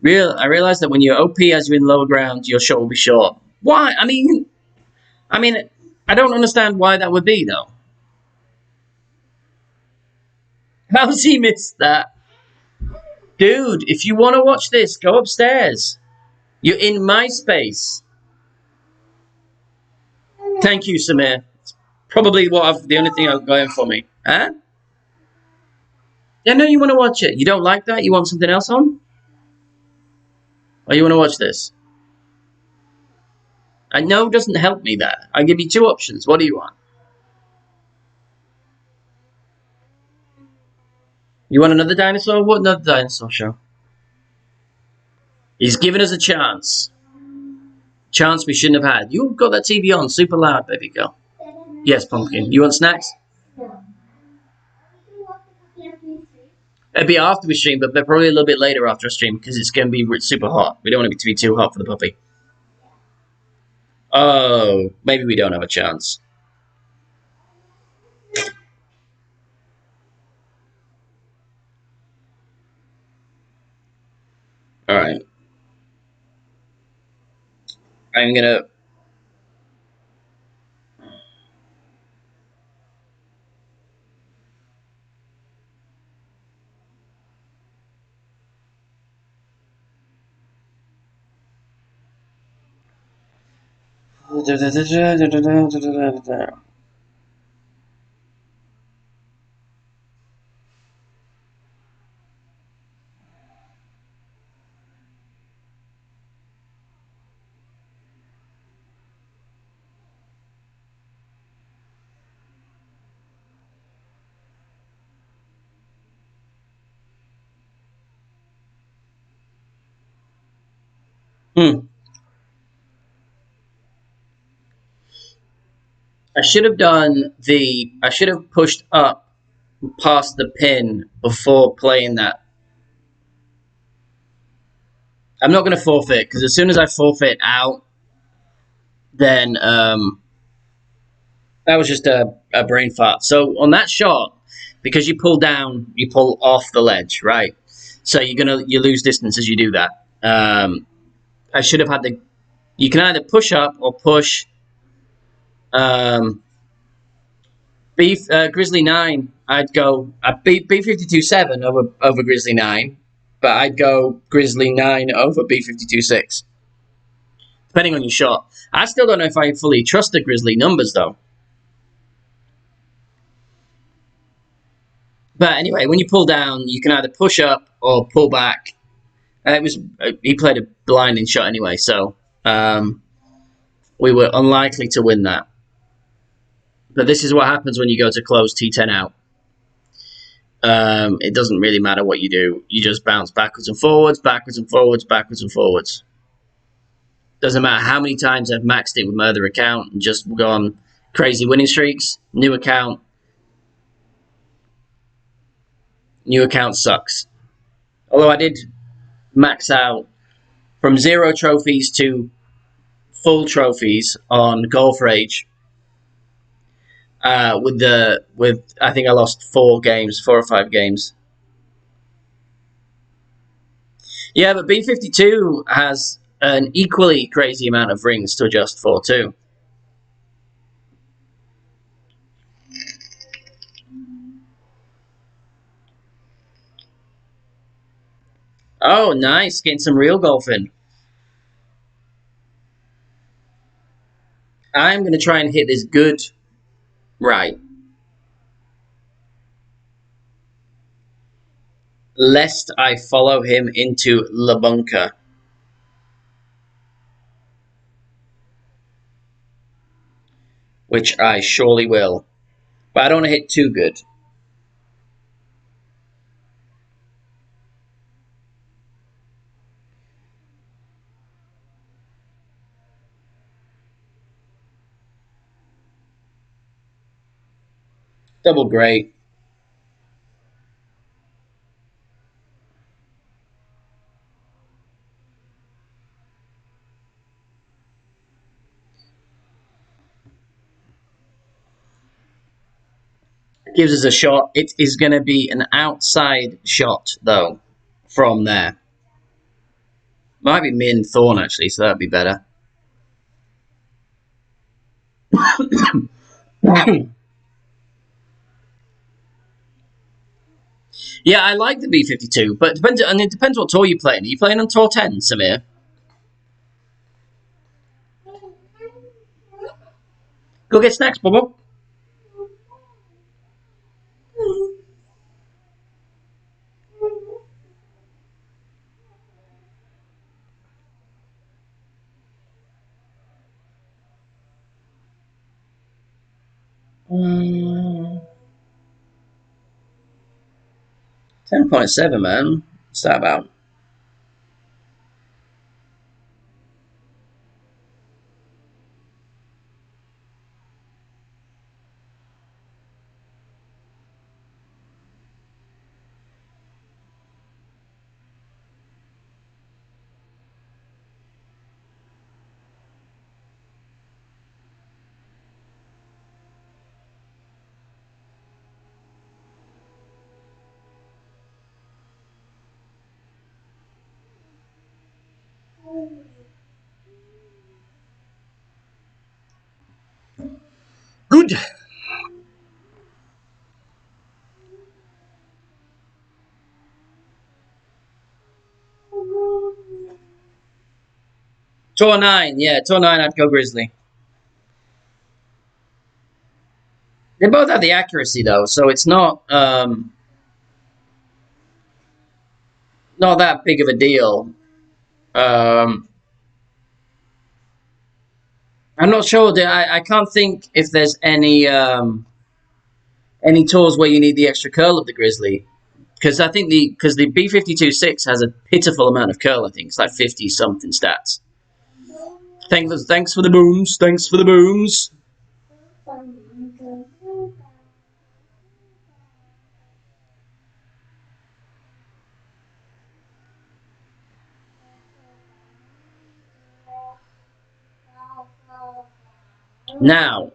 I realize that when you're OP as you're in lower ground, your shot will be short. Why? I mean, I don't understand why that would be though. How's he missed that? Dude, if you want to watch this, go upstairs. You're in my space. Thank you, Samir. It's probably the only thing I've going for me. Huh? Yeah, no, you want to watch it. You don't like that? You want something else on? Or you want to watch this? I know doesn't help me there. I give you two options. What do you want? You want another dinosaur? What another dinosaur show? He's given us a chance. Chance we shouldn't have had. You've got that TV on super loud, baby girl. Yes, Pumpkin. You want snacks? It'd be after we stream, but probably a little bit later after a stream because it's going to be super hot. We don't want it to be too hot for the puppy. Oh, maybe we don't have a chance. Alright. I'm gonna... I should have I should have pushed up past the pin before playing that. I'm not going to forfeit, because as soon as I forfeit out, then, that was just a brain fart. So on that shot, because you pull down, you pull off the ledge, right? So you lose distance as you do that. I should have had you can either push up or push, Grizzly 9, I'd go B52-7 over Grizzly 9, but I'd go Grizzly 9 over B52-6, depending on your shot. I still don't know if I fully trust the Grizzly numbers, though. But anyway, when you pull down, you can either push up or pull back. He played a blinding shot anyway, so we were unlikely to win that. But this is what happens when you go to close T10 out. It doesn't really matter what you do. You just bounce backwards and forwards, backwards and forwards, backwards and forwards. Doesn't matter how many times I've maxed it with my other account and just gone crazy winning streaks. New account sucks. Although I did max out from 0 trophies to full trophies on Golf Rage. With I think I lost 4 or 5 games. Yeah, but B52 has an equally crazy amount of rings to adjust for too. Oh, nice. Getting some real golf in. I'm going to try and hit this good right. Lest I follow him into the bunker. Which I surely will. But I don't want to hit too good. Double great. Gives us a shot. It is going to be an outside shot, though, from there. Might be Min Thorn, actually, so that'd be better. Yeah, I like the B52, but it depends what tour you're playing. Are you playing on Tour 10, Samir? Go get snacks, Bobo. Mm, 10.7, man. What's that about? Good. Tour 9, yeah, Tour 9, I'd go Grizzly. They both have the accuracy, though, so it's not that big of a deal. I'm not sure. I can't think if there's any tours where you need the extra curl of the Grizzly. Because I think the B52.6 has a pitiful amount of curl. I think it's like 50 something stats. Thanks for the booms. Thanks for the booms. Now,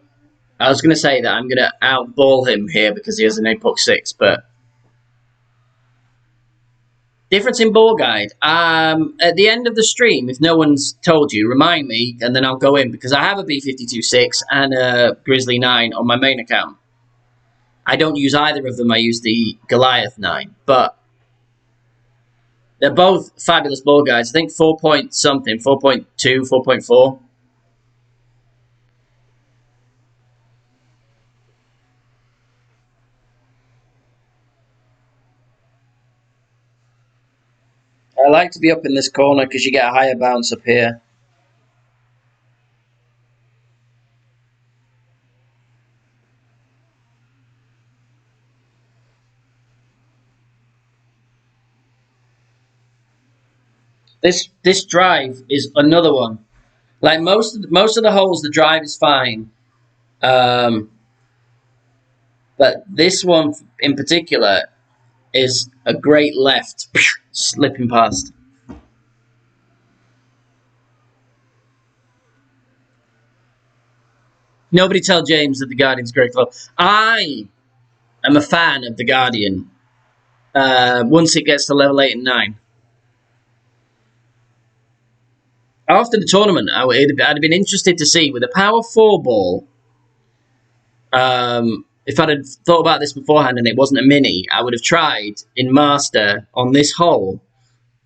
I was going to say that I'm going to outball him here because he has an Apoc 6, but difference in ball guide. At the end of the stream, if no one's told you, remind me, and then I'll go in because I have a B52.6 and a Grizzly 9 on my main account. I don't use either of them. I use the Goliath 9, but they're both fabulous ball guides. I think 4 point something, 4.2, 4.4. I like to be up in this corner because you get a higher bounce up here. This drive is another one. Like most of the holes, the drive is fine. But this one in particular is a great left, slipping past. Nobody tell James that the Guardian's a great club. I am a fan of the Guardian. Once it gets to level 8 and 9. After the tournament, I'd have been interested to see with a power 4 ball. If I'd have thought about this beforehand and it wasn't a mini, I would have tried in Master on this hole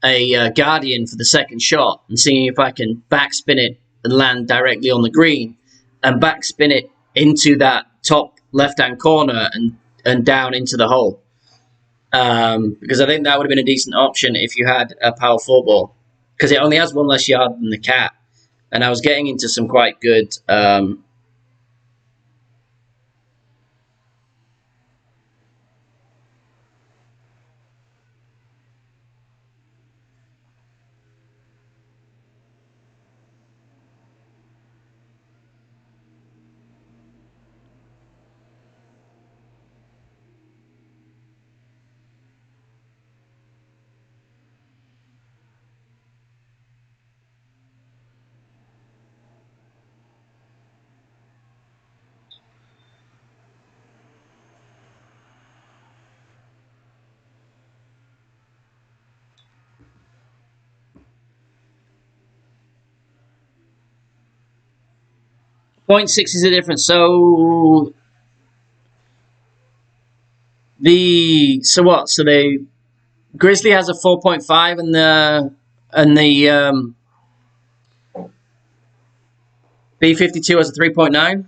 a Guardian for the second shot and seeing if I can backspin it and land directly on the green and backspin it into that top left-hand corner and down into the hole. Because I think that would have been a decent option if you had a power 4 ball. Because it only has one less yard than the cat. And I was getting into some quite good... 0.6 is the difference. So the Grizzly has a 4.5 and the B52 has a 3.9.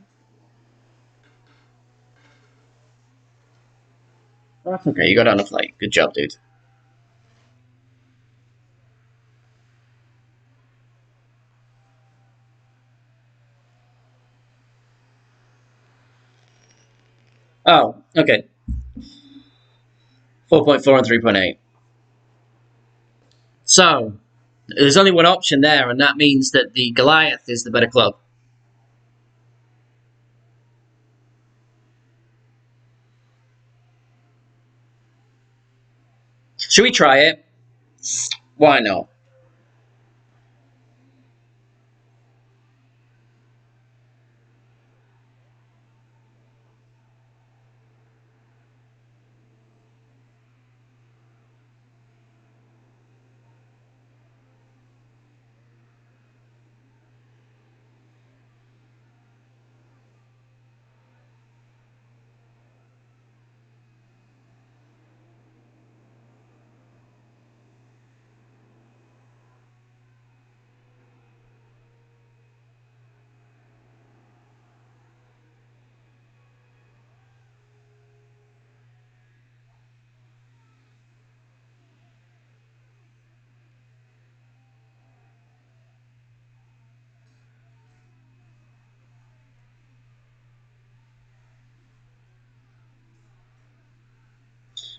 That's okay. You got on a flight. Good job, dude. Oh, okay. 4.4 and 3.8. So there's only one option there, and that means that the Goliath is the better club. Should we try it? Why not?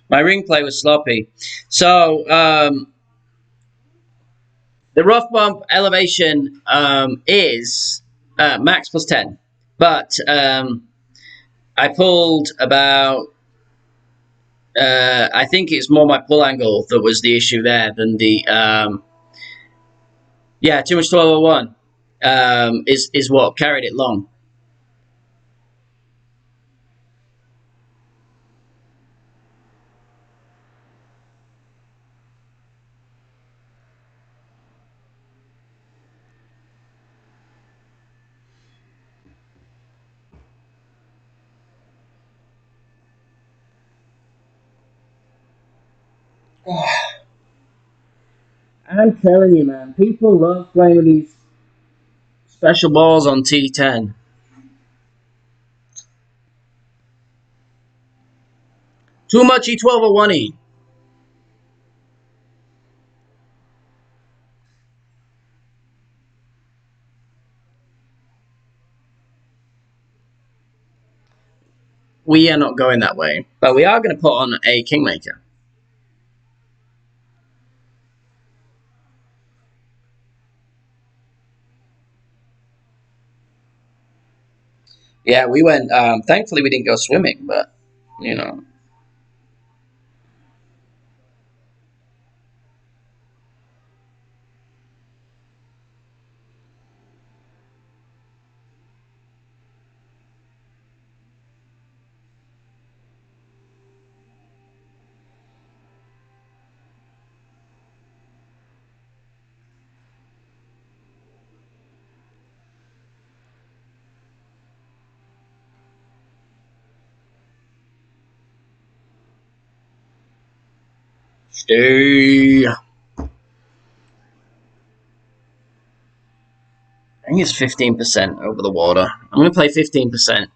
My ring play was sloppy. So the rough bump elevation is max plus 10. But I pulled about... I think it's more my pull angle that was the issue there than the... yeah, too much 1201 is what carried it long. I'm telling you, man, people love playing with these special balls on T10. Too much E1201E. We are not going that way, but we are going to put on a Kingmaker. Yeah, we went. Thankfully, we didn't go swimming, but you know. Stay. I think it's 15% over the water. I'm going to play 15%.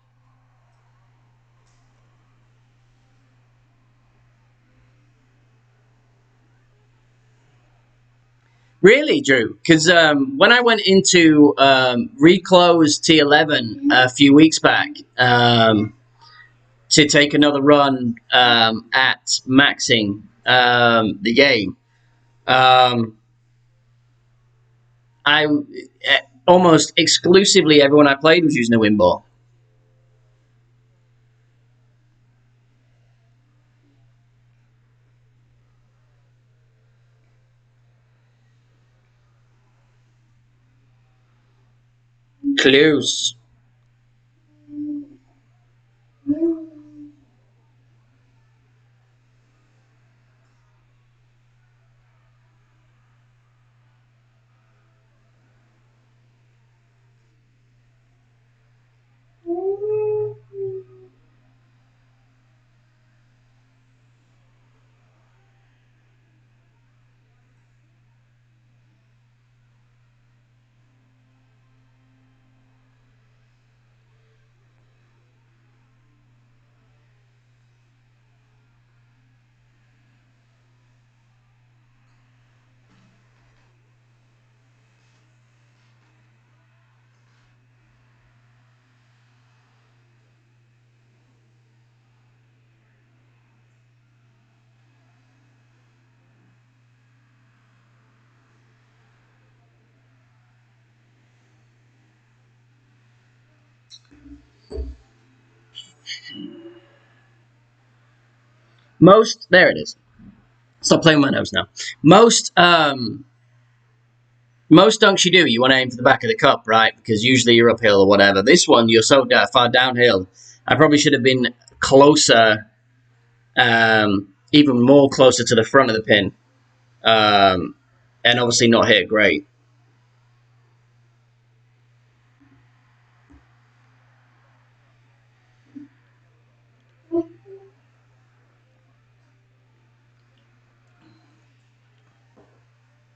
Really, Drew? Because when I went into reclose T11 a few weeks back to take another run at maxing the game, I almost exclusively everyone I played was using a win ball. Close. Most there it is. Stop playing with my nose now. Most dunks you do, you want to aim for the back of the cup, right? Because usually you're uphill or whatever. This one, you're so far downhill. I probably should have been closer, even more closer to the front of the pin, and obviously not hit great.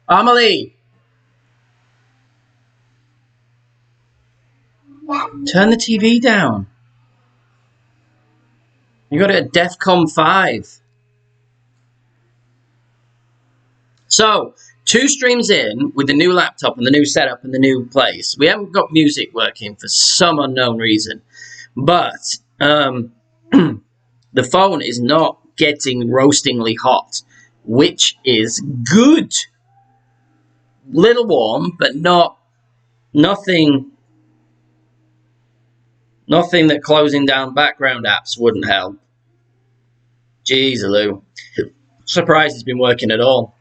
Amelie, turn the TV down. You got it at DEFCON 5. So, 2 streams in with the new laptop and the new setup and the new place. We haven't got music working for some unknown reason. But the phone is not getting roastingly hot, which is good. Little warm, but nothing that closing down background apps wouldn't help. Jeez, Lou. Surprised it's been working at all.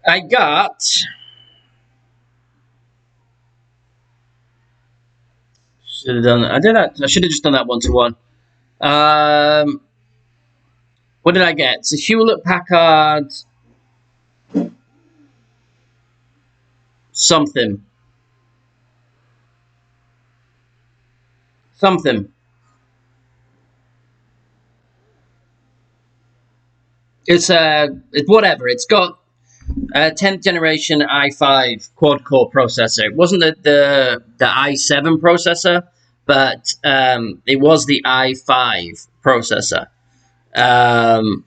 I got. Should have done. I did that. I should have just done that 1-to-1. What did I get? So Hewlett Packard something. Something. It's whatever. It's got a 10th generation i5 quad core processor. It wasn't the i7 processor, but it was the i5 processor. Um,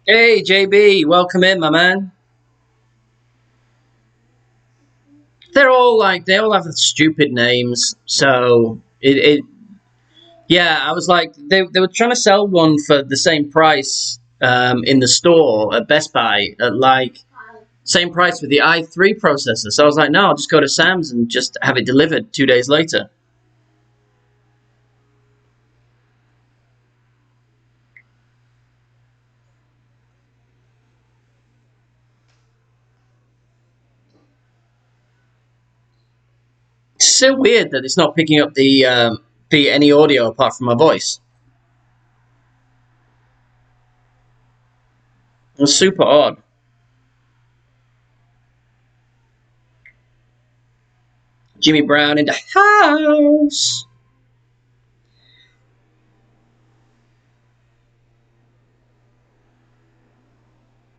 Hey, JB, welcome in, my man. They're all like, they all have stupid names. So, yeah, I was like, they were trying to sell one for the same price in the store at Best Buy at like, same price with the i3 processor. So I was like, no, I'll just go to Sam's and just have it delivered 2 days later. It's so weird that it's not picking up the any audio apart from my voice. It's super odd. Jimmy Brown in the house.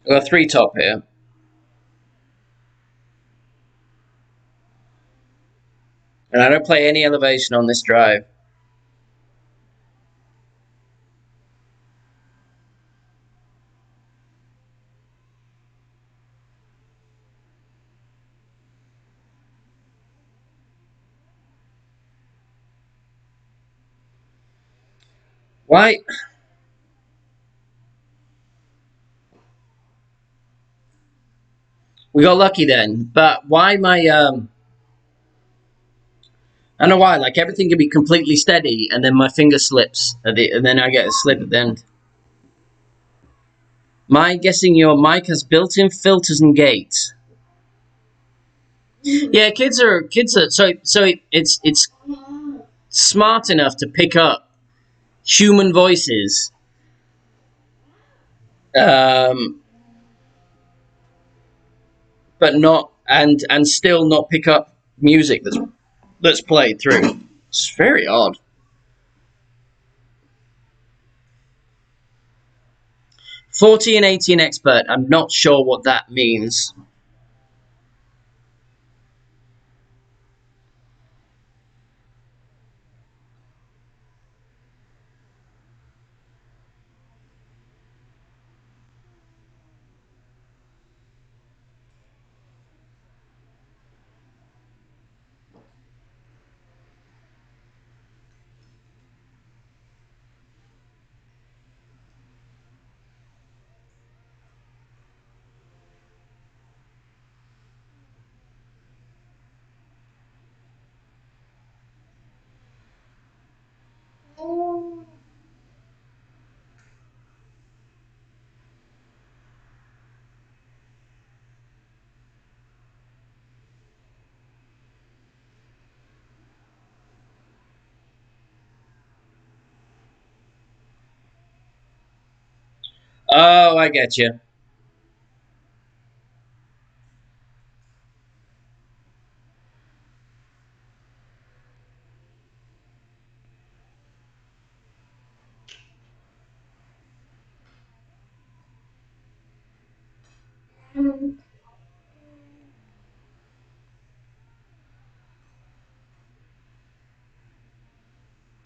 I've got a three top here. And I don't play any elevation on this drive. Why? We got lucky then. But why my I don't know why. Like everything can be completely steady, and then my finger slips, and then I get a slip at the end. My guessing your mic has built-in filters and gates. Yeah, kids are it's smart enough to pick up human voices, um, but not and still not pick up music that's played through. It's very odd. 40 and 18 expert. I'm not sure what that means. Oh, I get you.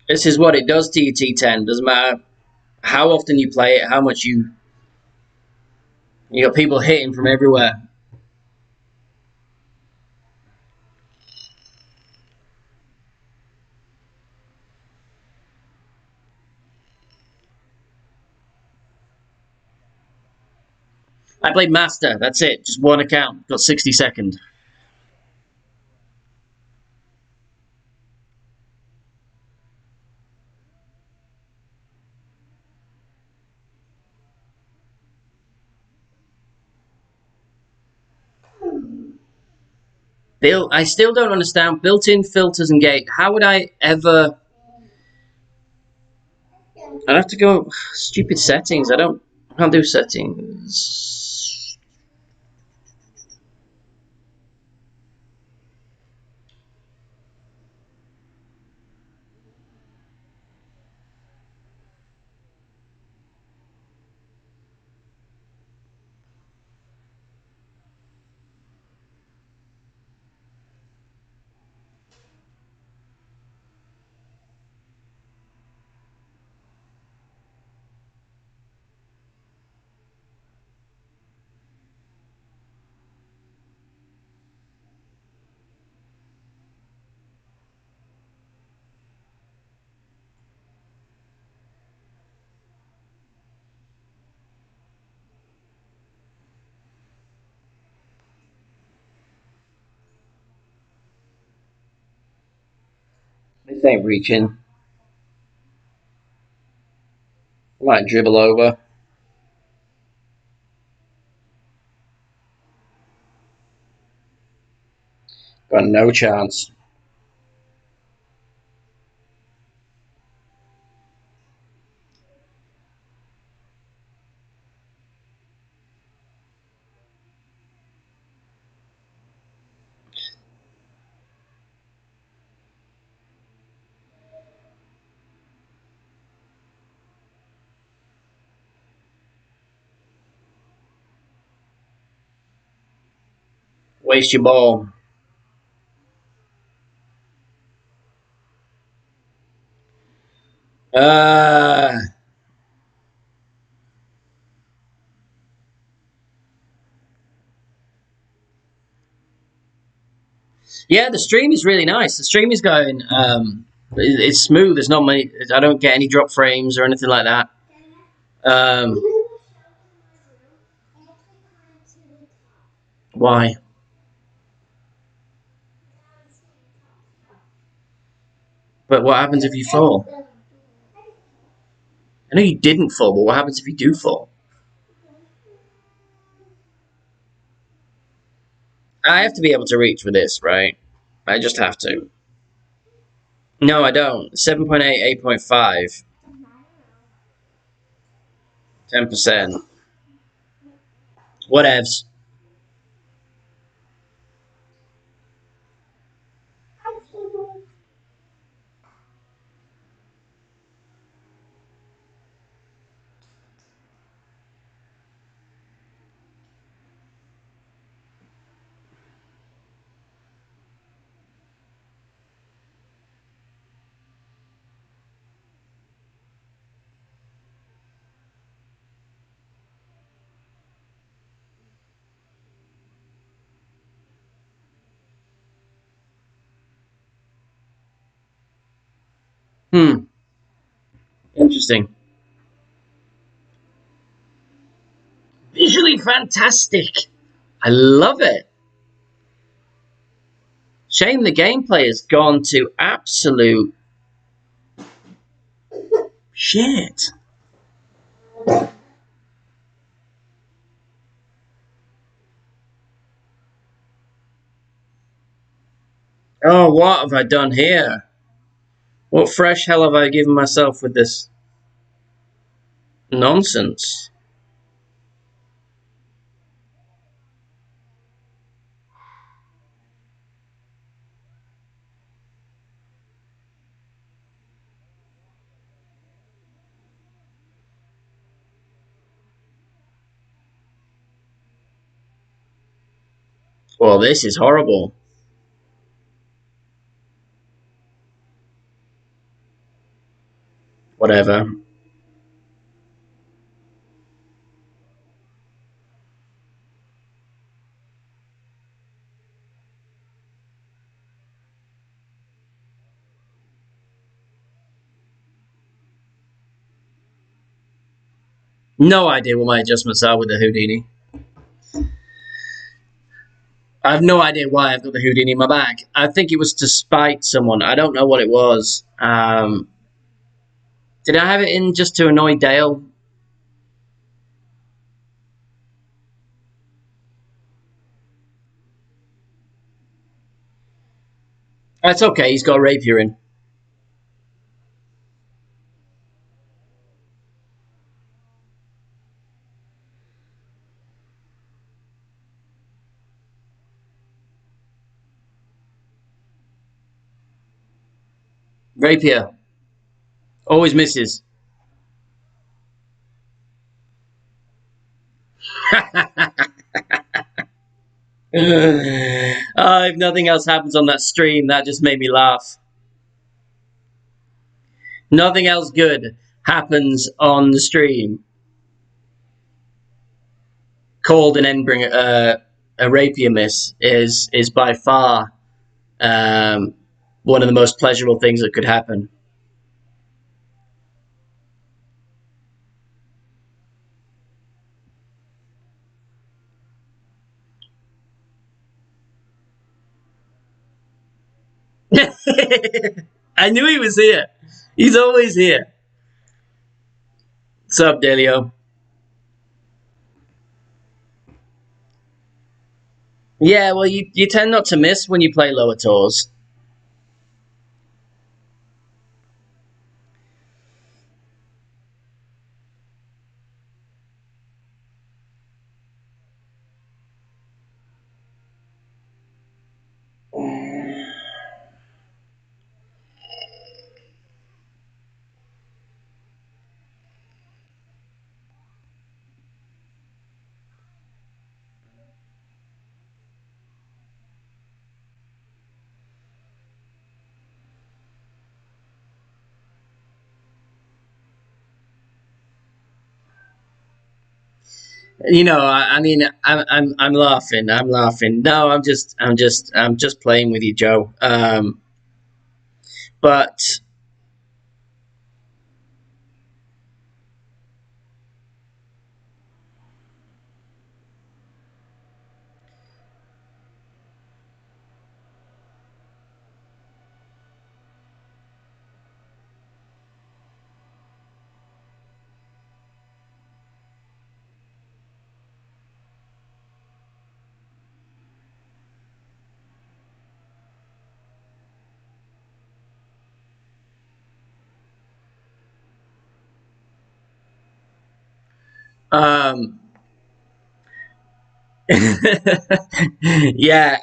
This is what it does to your T10. Doesn't matter how often you play it, how much you got people hitting from everywhere. I played Master. That's it. Just one account. Got 60 seconds. I still don't understand built-in filters and gate. How would I ever? I'd have to go stupid settings. I can't do settings. This ain't reaching. I might dribble over. Got no chance. Waste your ball. Uh, yeah, the stream is really nice. The stream is going. It's smooth. There's not many. I don't get any drop frames or anything like that. Um, why? But what happens if you fall? I know you didn't fall, but what happens if you do fall? I have to be able to reach with this, right? I just have to. No, I don't. 7.8, 8.5. 10%. Whatevs. Interesting. Visually fantastic. I love it. Shame the gameplay has gone to absolute shit. Oh, what have I done here? What fresh hell have I given myself with this nonsense? Well, this is horrible. Whatever. No idea what my adjustments are with the Houdini. I have no idea why I've got the Houdini in my bag. I think it was to spite someone. I don't know what it was. Did I have it in just to annoy Dale? That's okay. He's got a rapier in. Rapier. Always misses. If nothing else happens on that stream, that just made me laugh. Nothing else good happens on the stream. Called an endbringer, a rapier miss is by far one of the most pleasurable things that could happen. I knew he was here. He's always here. What's up, Delio? Yeah, well, you tend not to miss when you play lower tours. I mean, I'm laughing. I'm laughing. No, I'm just playing with you, Joe. But um, yeah,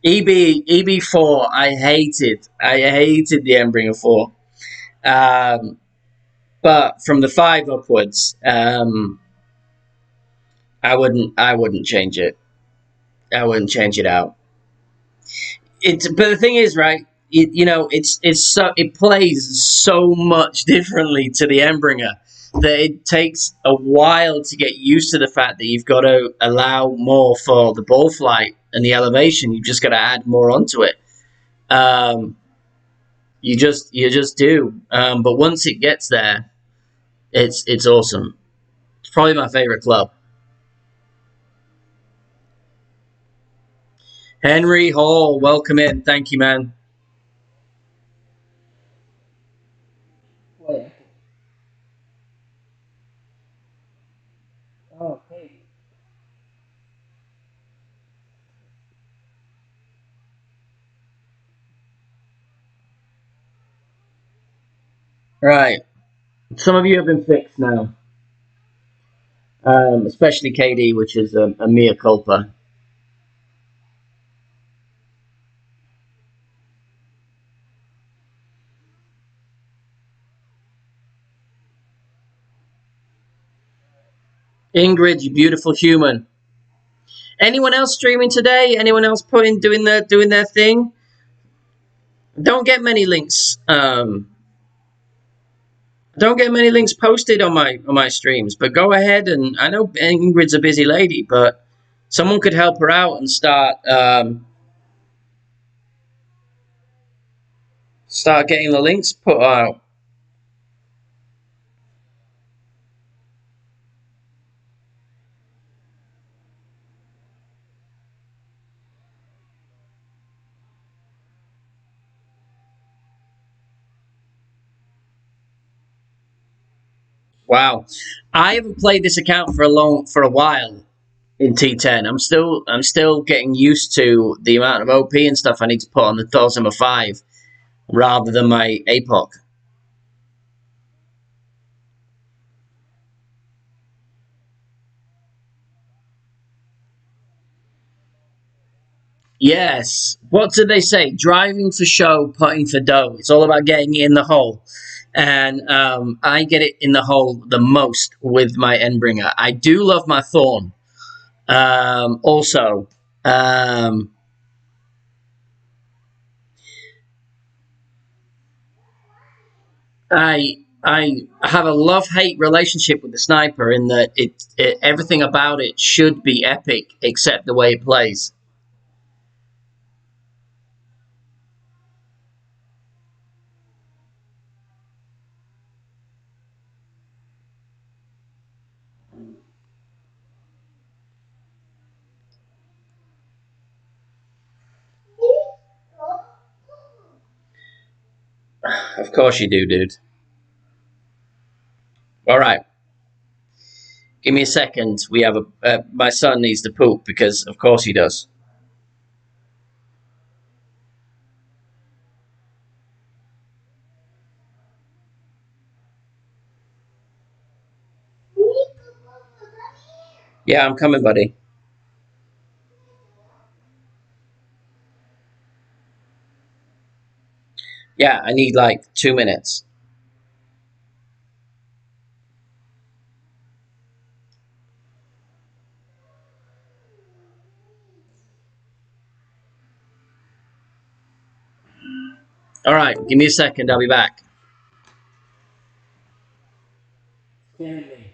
EB4. I hated the Endbringer 4. Um, but from the 5 upwards, I wouldn't change it. I wouldn't change it out. But the thing is, right? It plays so much differently to the Endbringer that it takes a while to get used to the fact that you've got to allow more for the ball flight and the elevation. You've just got to add more onto it. Um, you just do. But once it gets there, it's awesome. It's probably my favorite club. Henry Hall, welcome in. Thank you, man. Wait. Oh, okay. Right. Some of you have been fixed now, especially KD, which is a mea culpa. Ingrid, you beautiful human. Anyone else streaming today? Anyone else doing their thing? Don't get many links. Don't get many links posted on my streams. But go ahead, and I know Ingrid's a busy lady, but someone could help her out and start getting the links put out. Wow, I haven't played this account for a while in T10. I'm still getting used to the amount of OP and stuff I need to put on the Thorsimer 5 rather than my APOC. Yes. What did they say? Driving for show, putting for dough. It's all about getting it in the hole. And I get it in the hole the most with my Endbringer. I do love my Thorn. Also, um, I have a love hate relationship with the sniper in that everything about it should be epic except the way it plays. Of course you do, dude. All right. Give me a second. We have a. My son needs to poop because, of course, he does. Yeah, I'm coming, buddy. Yeah, I need like 2 minutes. All right, give me a second. I'll be back. Stand me.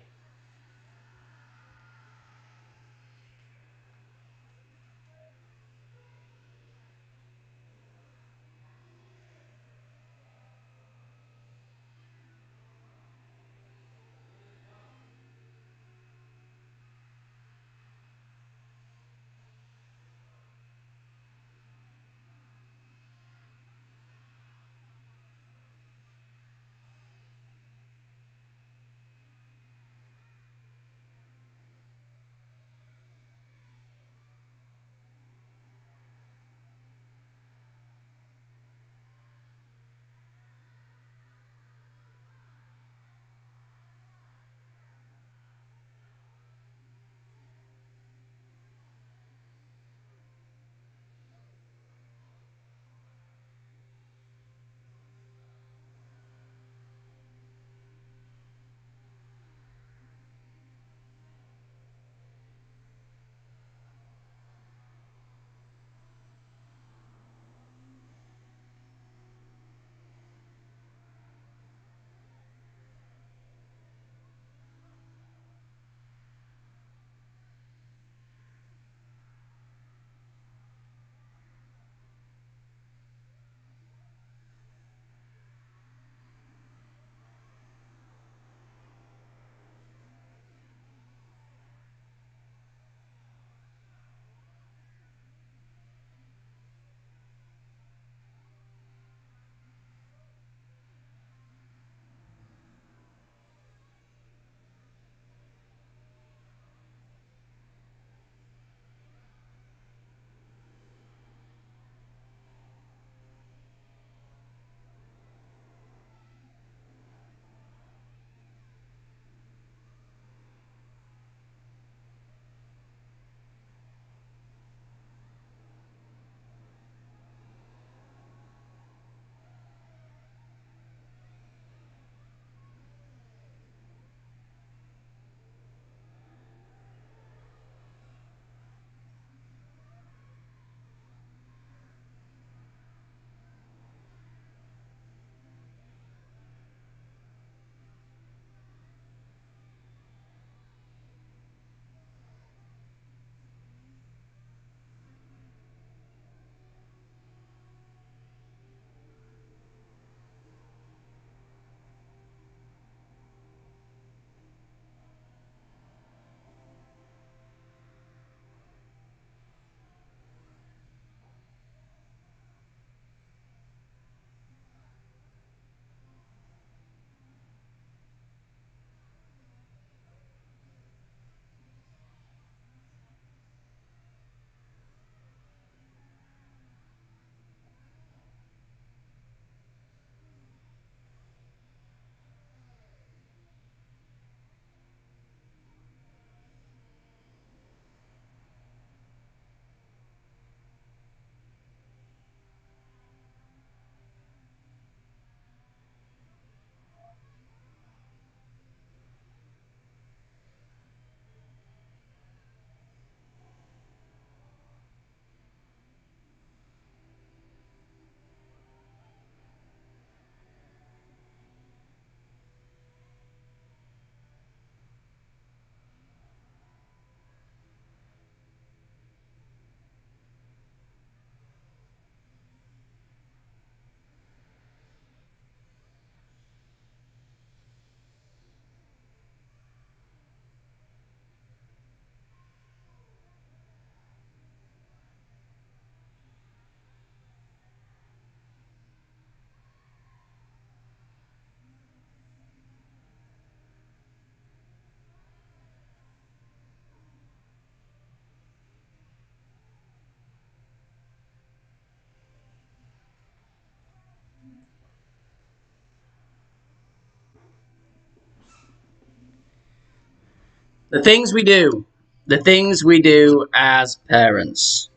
The things we do. The things we do as parents.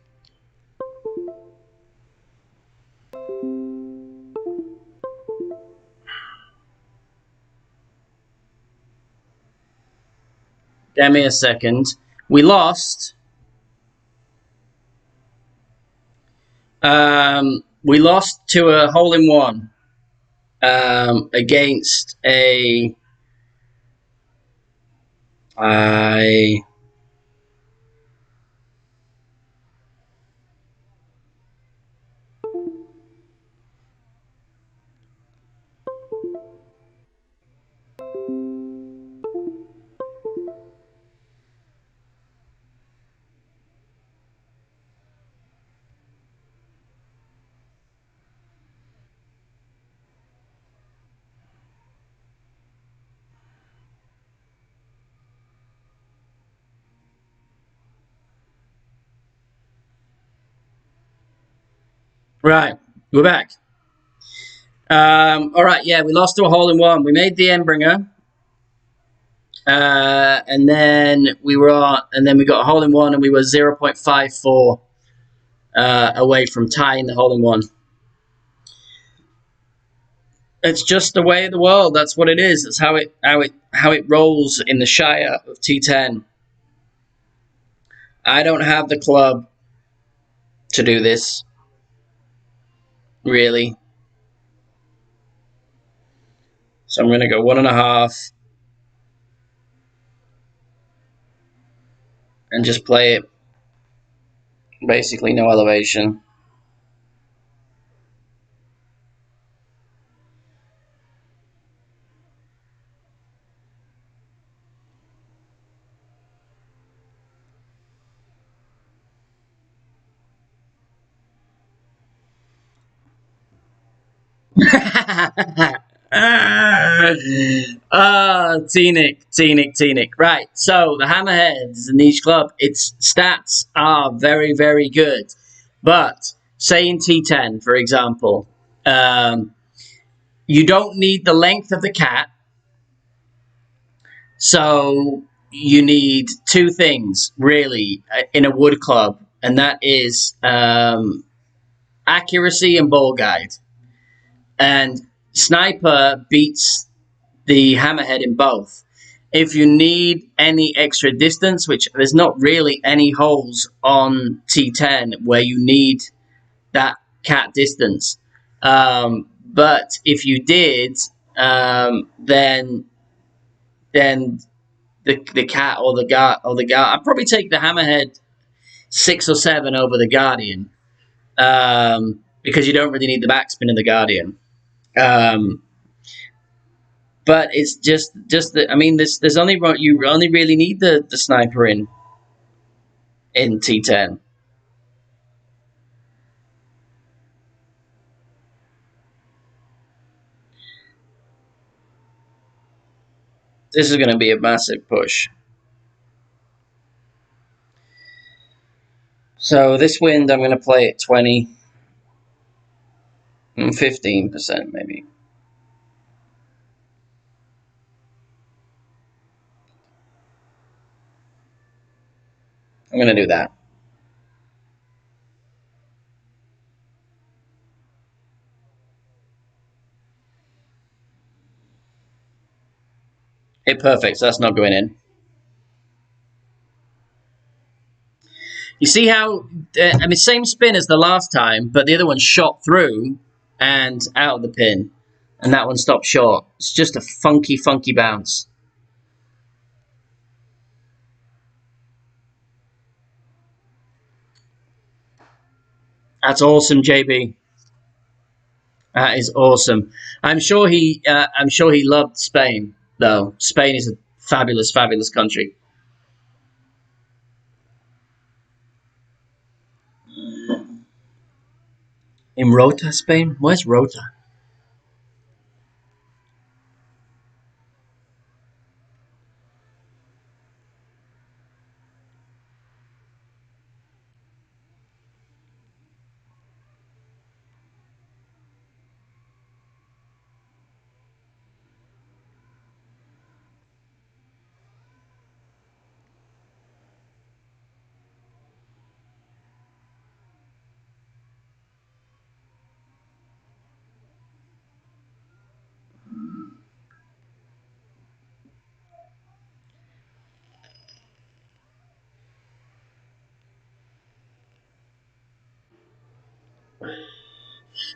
Give me a second. We lost. We lost to a hole-in-one against a. Right, we're back. All right, yeah, we lost to a hole-in-one. We made the Endbringer. And then we got a hole-in-one, and we were 0.54 away from tying the hole-in-one. It's just the way of the world. That's what it is. That's how it rolls in the Shire of T10. I don't have the club to do this, really. So I'm going to go 1.5 and just play it. Basically, no elevation. Teenic. Right, so the hammerheads in each club, its stats are very, very good. But, say in T10, for example, you don't need the length of the cat, so you need two things, really, in a wood club, and that is accuracy and ball guide. And Sniper beats the hammerhead in both. If you need any extra distance, which there's not really any holes on T10 where you need that cat distance, but if you did, then the cat or the guard I'd probably take the hammerhead 6 or 7 over the guardian, because you don't really need the backspin of the guardian. But it's just that, I mean, there's only you only really need the sniper in T10. This is going to be a massive push. So this wind, I'm going to play at 20, 15% maybe. I'm going to do that. Hit perfect, so that's not going in. You see how, I mean, same spin as the last time, but the other one shot through and out of the pin, and that one stopped short. It's just a funky bounce. That's awesome, JB. That is awesome. I'm sure he loved Spain, though. Spain is a fabulous country. In Rota, Spain? Where's Rota?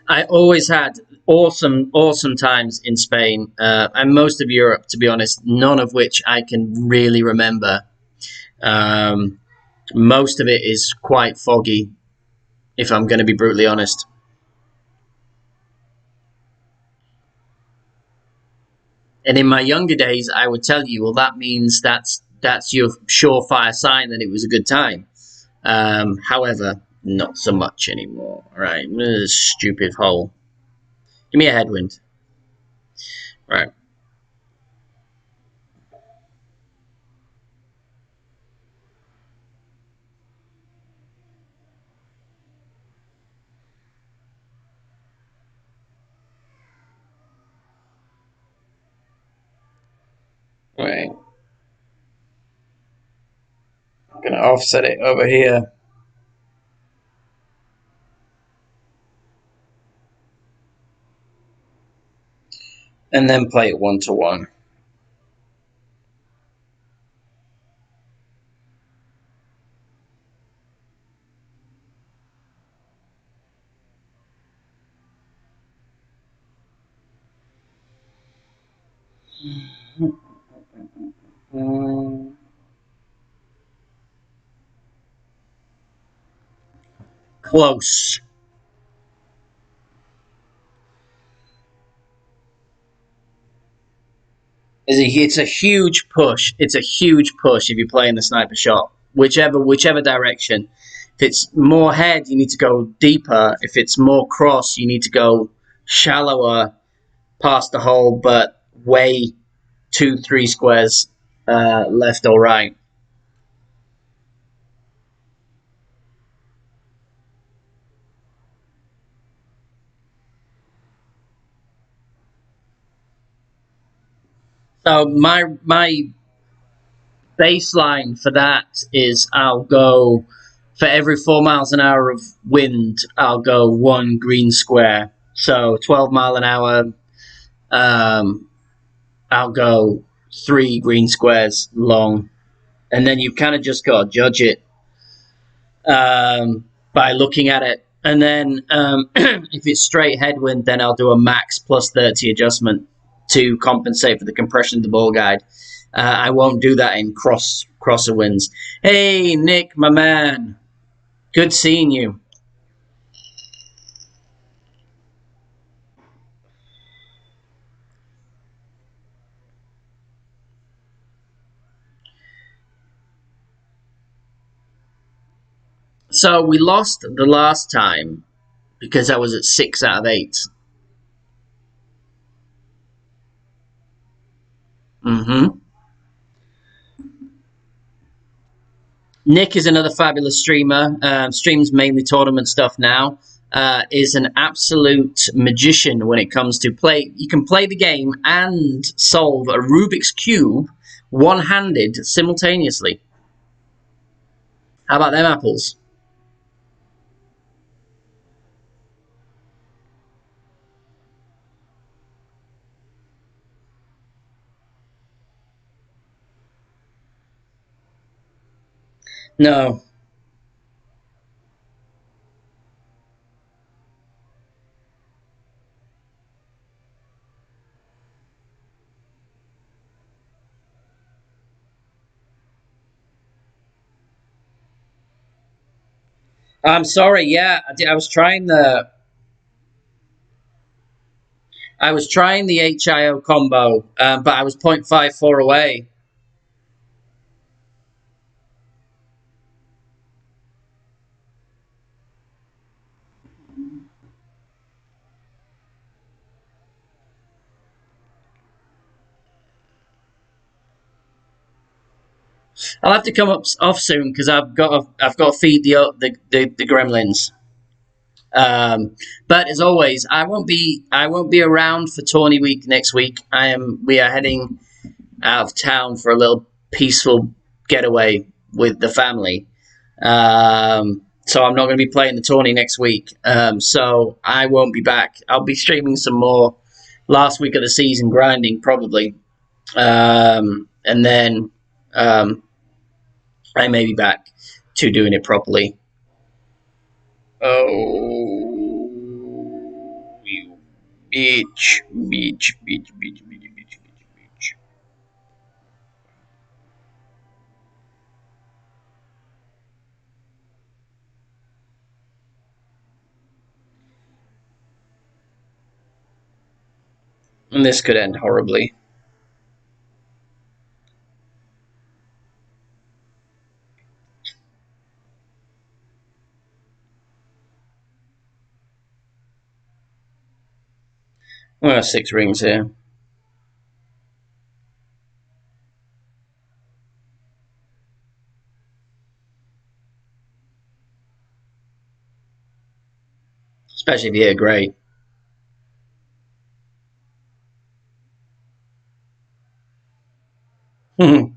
I always had awesome times in Spain and most of Europe, to be honest, none of which I can really remember. Um, Most of it is quite foggy, if I'm going to be brutally honest. And in my younger days, I would tell you, well, that means that's your surefire sign that it was a good time. However, not so much anymore. All right, stupid hole. Give me a headwind. Right. Right. I'm gonna offset it over here. And then play it 1-to-1. Close. It's a huge push. It's a huge push if you're playing the sniper shot, whichever direction. If it's more head, you need to go deeper. If it's more cross, you need to go shallower past the hole, but way 2-3 squares left or right. So my baseline for that is I'll go for every 4 miles an hour of wind, I'll go one green square. So 12 mile an hour, um, I'll go three green squares long, and then you kind of just got to judge it by looking at it. And then if it's straight headwind, then I'll do a max plus 30 adjustment to compensate for the compression of the ball guide. I won't do that in crosser winds. Hey, Nick, my man. Good seeing you. So we lost the last time because I was at 6 out of 8. Mm-hmm. Nick is another fabulous streamer. Streams mainly tournament stuff now. Is an absolute magician when it comes to play. You can play the game and solve a Rubik's Cube one-handed simultaneously. How about them apples? No. I'm sorry. Yeah, I was trying the HIO combo, but I was 0.54 away. I'll have to come up off soon because I've got to feed the gremlins. But as always, I won't be around for tourney week next week. We are heading out of town for a little peaceful getaway with the family. So I'm not going to be playing the tourney next week. So I won't be back. I'll be streaming some more last week of the season, grinding probably, and then I may be back to doing it properly. Oh. Beach, beach, beach, beach, beach, beach, beach, beach. And this could end horribly. Well, 6 rings here. Especially if you hit great. Too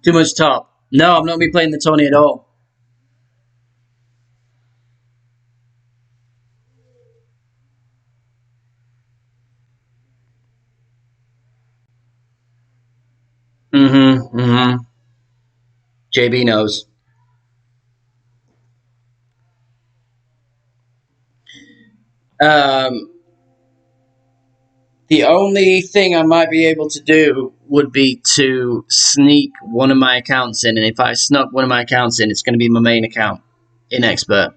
much top. No, I'm not going to be playing the Tony at all. JB knows. Um, the only thing I might be able to do would be to sneak one of my accounts in, and if I snuck one of my accounts in, it's going to be my main account in Expert.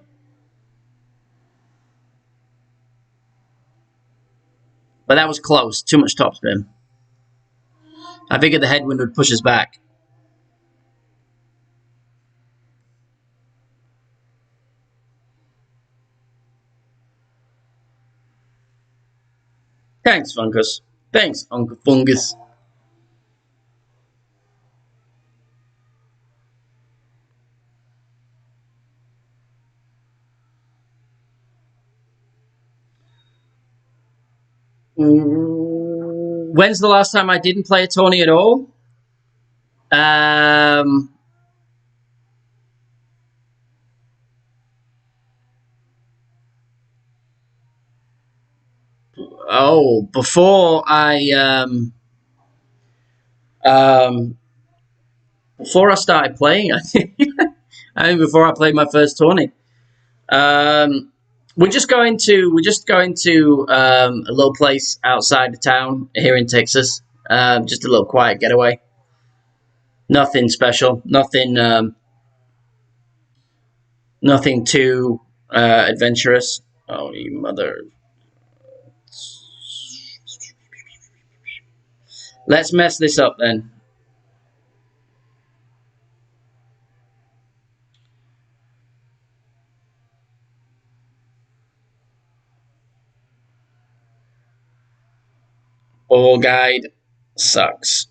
But that was close. Too much topspin. I figured the headwind would push us back. Thanks, Fungus. Thanks, Uncle Fungus. When's the last time I didn't play a Tony at all? Before before I started playing, I think before I played my first tourney. We're just going to a little place outside the town here in Texas. Just a little quiet getaway. Nothing special. Nothing too adventurous. Oh, you mother. Let's mess this up then. Ball guide sucks.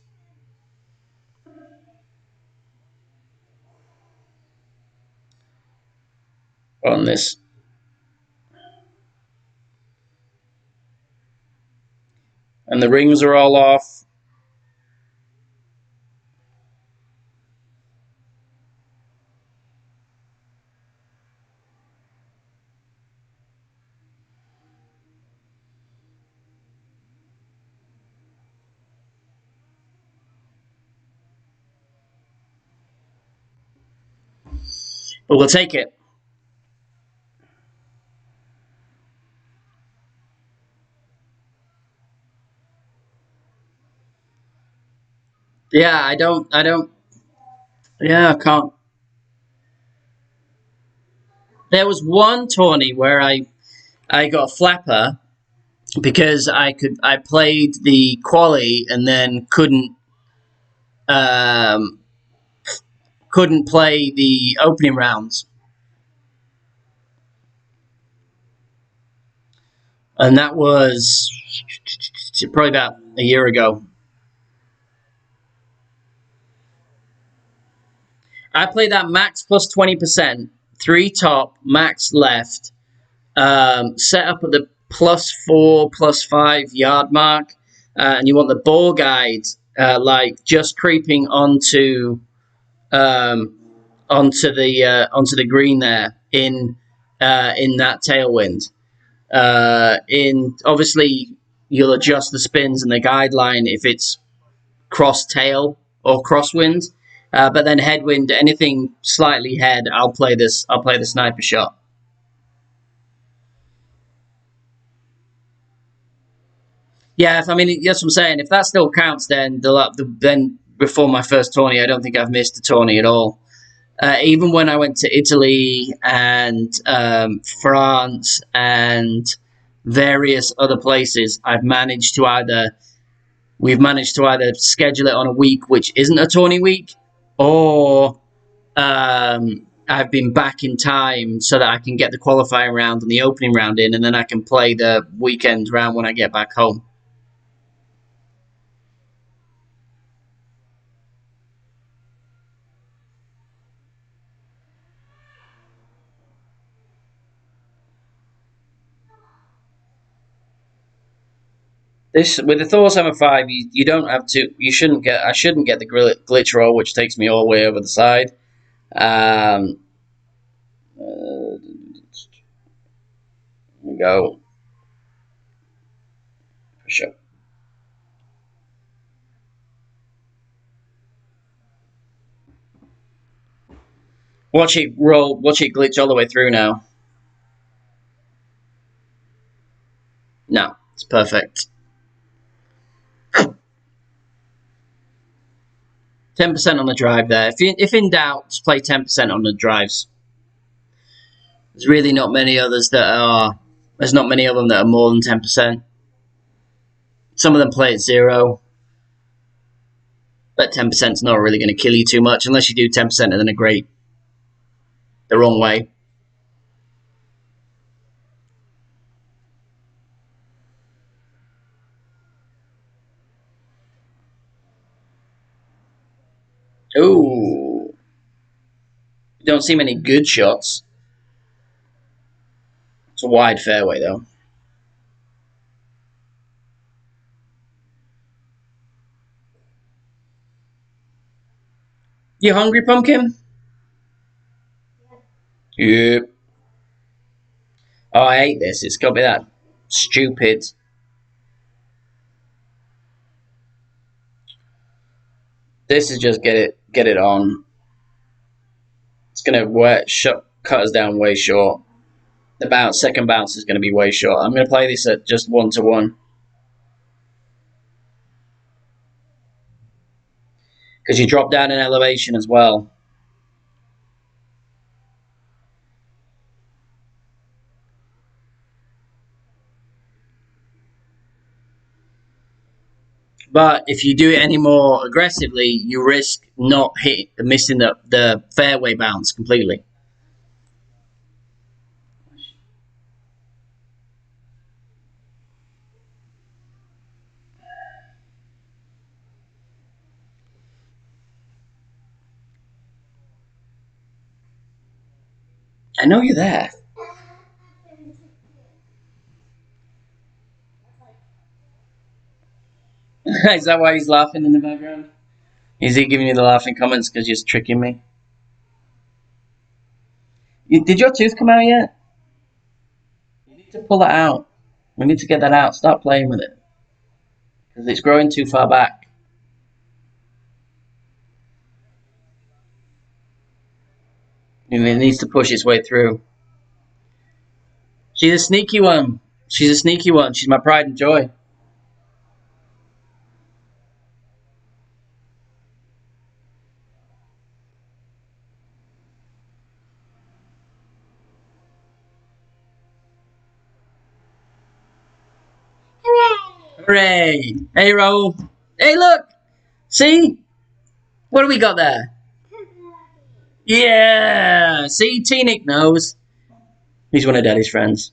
On this. And the rings are all off. But we'll take it. Yeah, I don't. Yeah, I can't. There was one tourney where I got a flapper because I played the quali and then couldn't play the opening rounds, and that was probably about a year ago. I played that max plus 20%, 3 top, max left, set up at the +4, +5 yard mark, and you want the ball guide like just creeping onto onto the green there in that tailwind. In obviously you'll adjust the spins and the guideline if it's cross tail or crosswind. But then headwind, anything slightly head, I'll play the sniper shot. Yeah, I mean, that's what I'm saying. If that still counts, then then before my first tourney, I don't think I've missed a tourney at all. Even when I went to Italy and France and various other places, we've managed to either schedule it on a week which isn't a tourney week, or I've been back in time so that I can get the qualifying round and the opening round in, and then I can play the weekend round when I get back home. This with the Thor 75, you don't have to. You shouldn't get. I shouldn't get the glitch roll, which takes me all the way over the side. Um, we go for sure. Watch it roll. Watch it glitch all the way through now. No, it's perfect. 10% on the drive there. If in doubt, just play 10% on the drives. There's really not many others that are. There's not many of them that are more than 10%. Some of them play at 0, but 10% is not really going to kill you too much unless you do 10% and then a great the wrong way. Ooh, don't see many good shots. It's a wide fairway though. You hungry, pumpkin? Yep. Oh, I hate this. It's got to be that stupid. This is just get it on. It's gonna cut us down way short. The second bounce is gonna be way short. I'm gonna play this at just 1-1 because you drop down in elevation as well. But if you do it any more aggressively, you risk missing the fairway bounce completely. I know you're there. Is that why he's laughing in the background? Is he giving you the laughing comments because you're tricking me? Did your tooth come out yet? You need to pull it out. We need to get that out. Stop playing with it because it's growing too far back. And it needs to push its way through. She's a sneaky one. She's a sneaky one. She's my pride and joy. Hooray! Hey, Raul. Hey, look! See? What do we got there? Yeah! See, T-Nick knows. He's one of Daddy's friends.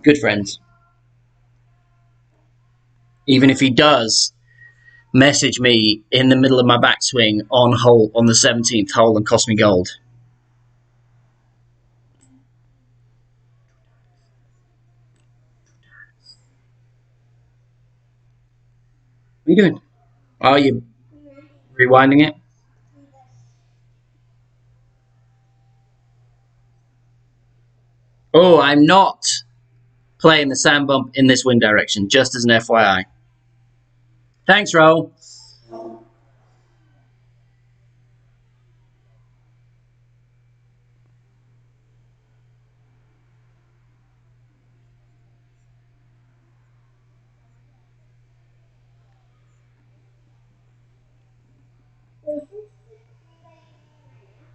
Good friends. Even if he does message me in the middle of my backswing on the 17th hole and cost me gold. What are you doing? Are you rewinding it? Oh, I'm not playing the sand bump in this wind direction, just as an FYI. Thanks, Ro.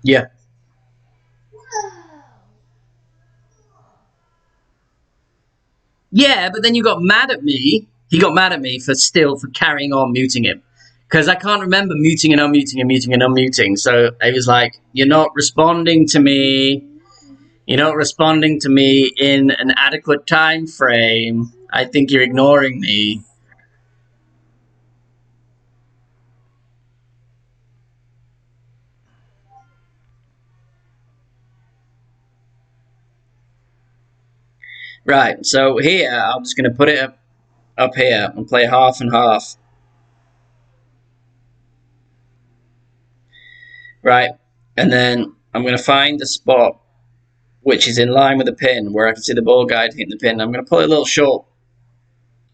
Yeah. Yeah, but then you got mad at me. He got mad at me for carrying on muting him. Because I can't remember muting and unmuting and muting and unmuting. So I was like, you're not responding to me. You're not responding to me in an adequate time frame. I think you're ignoring me. Right, so here, I'm just going to put it up here and play half and half. Right, and then I'm going to find the spot which is in line with the pin where I can see the ball guide hitting the pin. I'm going to pull it a little short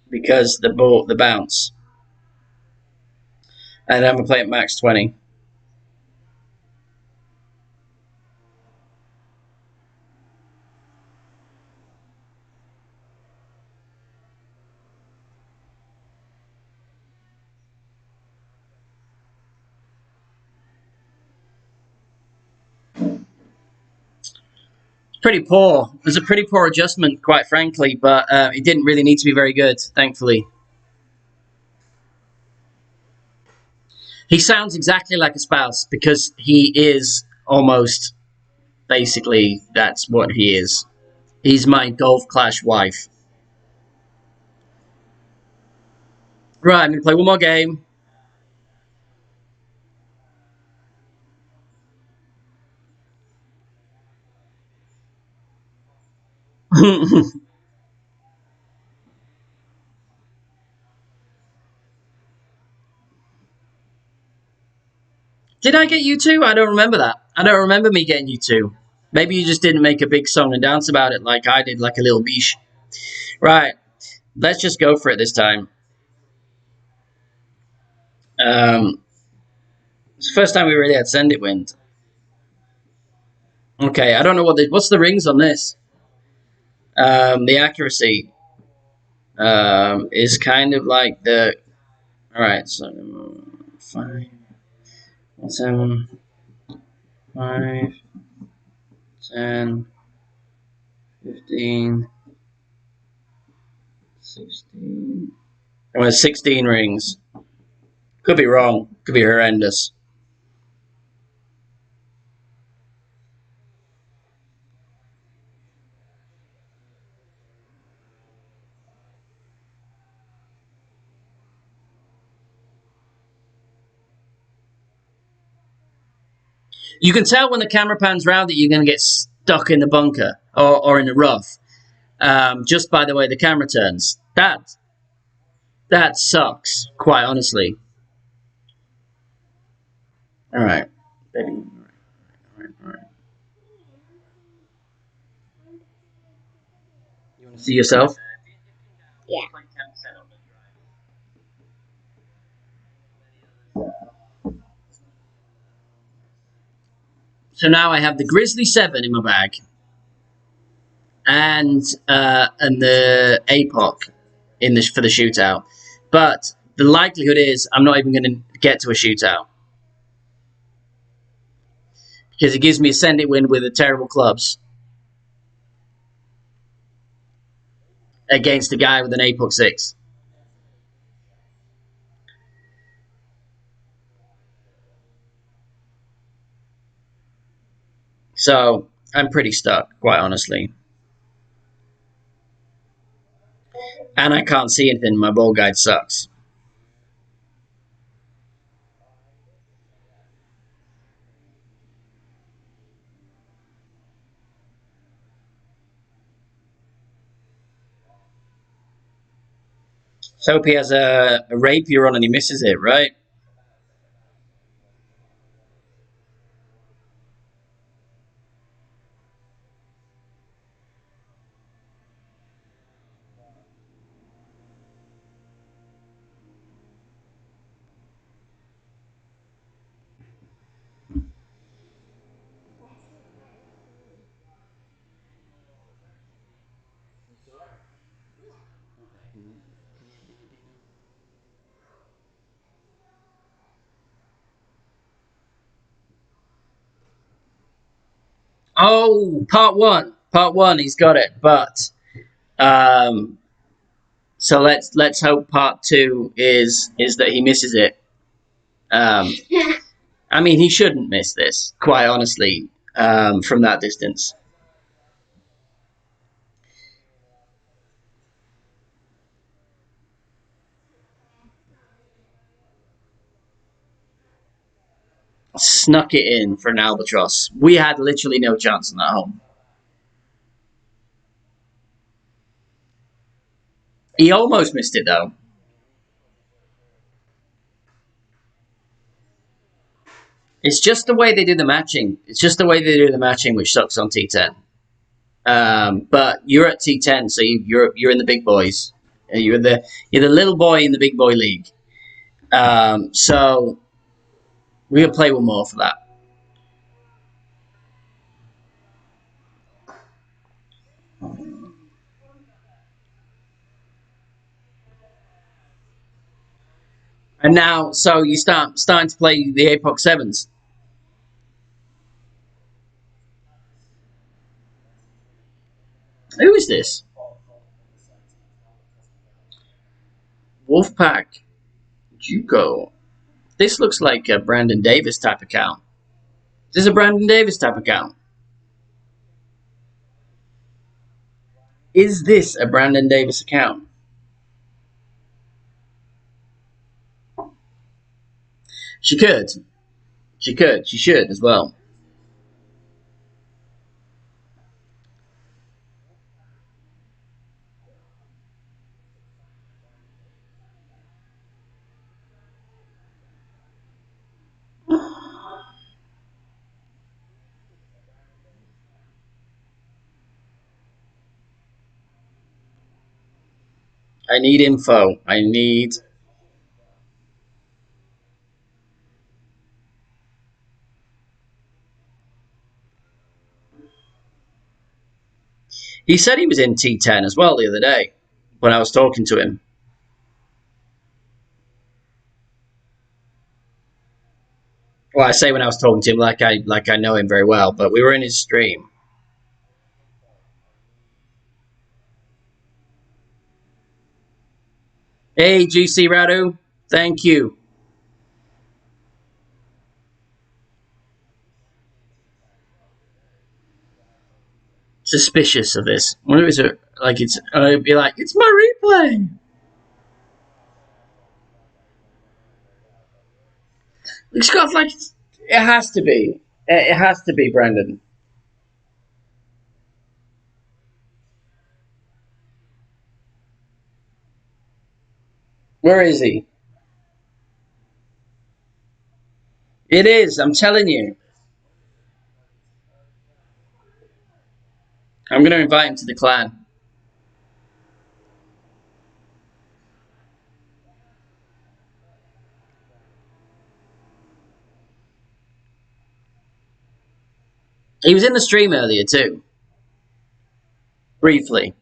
because the bounce. And I'm going to play at max 20. Pretty poor. It was a pretty poor adjustment, quite frankly, but it didn't really need to be very good, thankfully. He sounds exactly like a spouse because he is almost basically that's what he is. He's my golf clash wife. Right, I'm gonna play one more game. Did I get you two? I don't remember that. I don't remember me getting you two. Maybe you just didn't make a big song and dance about it like I did, like a little biche. Right, let's just go for it this time. It's the first time we really had Send It Wind. Okay, I don't know what's the rings on this. The accuracy is kind of like the. All right, so 5, 7, 5, 10, 15, 16. I went 16 rings. Could be wrong. Could be horrendous. You can tell when the camera pans round that you're going to get stuck in the bunker or in the rough, just by the way the camera turns. That sucks, quite honestly. All right, baby. All right. You want to see yourself? Yeah. So now I have the Grizzly 7 in my bag, and the APOC in the for the shootout. But the likelihood is I'm not even going to get to a shootout because it gives me a Send It Win with the terrible clubs against a guy with an APOC 6. So I'm pretty stuck, quite honestly. And I can't see anything. My ball guide sucks. So hope he has a rapier on and he misses it, right? Oh, part one. Part one, he's got it. But um, so let's hope part two is that he misses it. Um, I mean, he shouldn't miss this, quite honestly, from that distance. Snuck it in for an albatross. We had literally no chance on that home. He almost missed it though. It's just the way they do the matching. It's just the way they do the matching which sucks on T10. But you're at T10, so you're in the big boys. You're the little boy in the big boy league. So we're gonna play one more for that. And now, so you starting to play the Apox sevens. Who is this? Wolfpack Juco. This looks like a Brandon Davis type account. Is this a Brandon Davis type account? Is this a Brandon Davis account? She could. She could. She should as well. I need info. I need. He said he was in T10 as well the other day when I was talking to him. Well, I say when I was talking to him like I know him very well, but we were in his stream. Hey, GC Radu, thank you. Suspicious of this. What is it? Like it's. I'd be like, it's my replay. Scott's like, it has to be. It has to be Brendan. Where is he? It is. I'm telling you. I'm going to invite him to the clan. He was in the stream earlier too, briefly.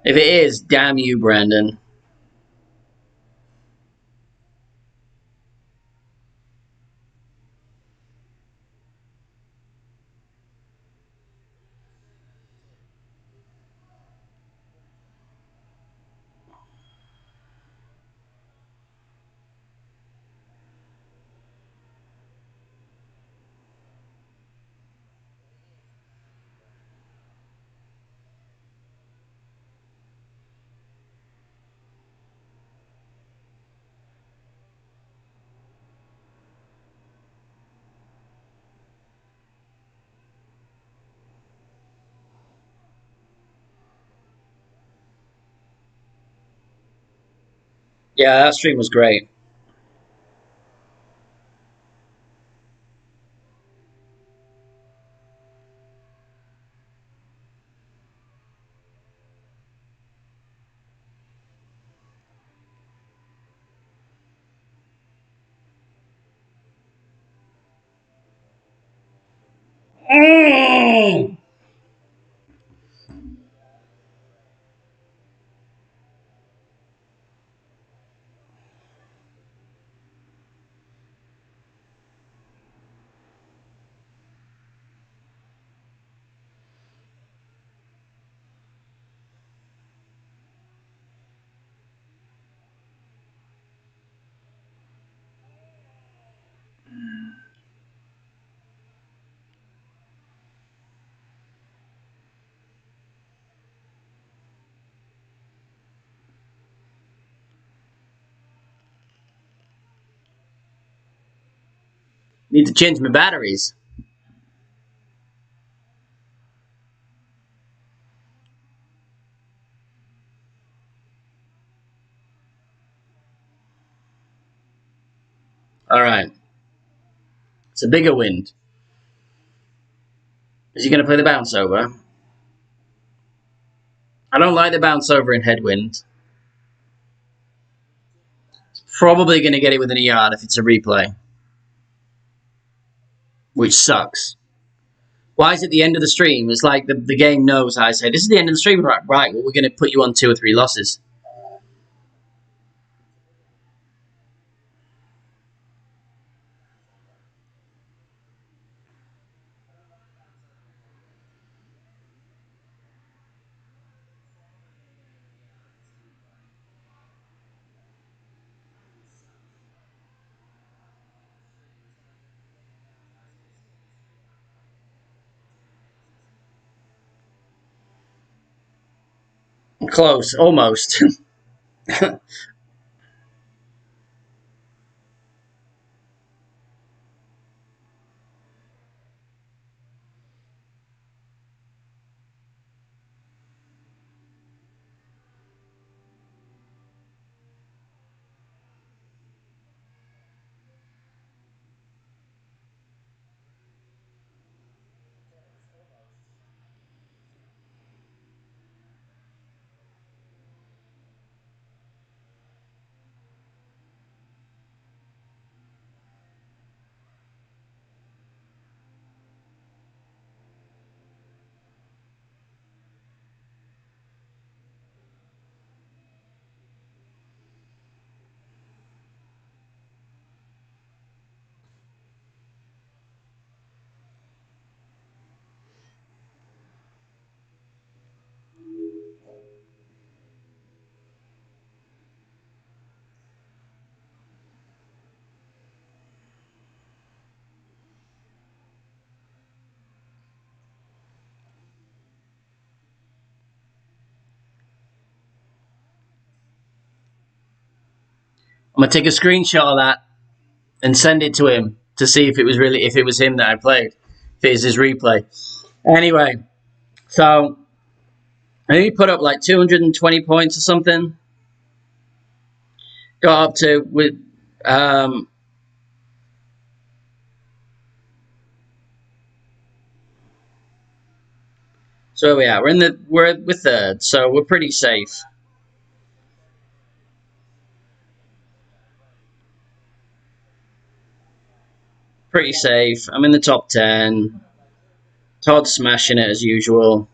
If it is, damn you, Brandon. Yeah, that stream was great. Mm. Need to change my batteries. Alright. It's a bigger wind. Is he going to play the bounce over? I don't like the bounce over in headwind. Probably going to get it within a yard if it's a replay. Which sucks. Why is it the end of the stream? It's like the game knows. I say, this is the end of the stream. Right, well, we're going to put you on 2 or 3 losses. Close, almost. I'm going to take a screenshot of that and send it to him to see if it was him that I played. If it is his replay. Anyway, so I think he put up like 220 points or something. Got up to with so where we are. We're third, so we're pretty safe. Pretty safe. I'm in the top 10. Todd's smashing it as usual.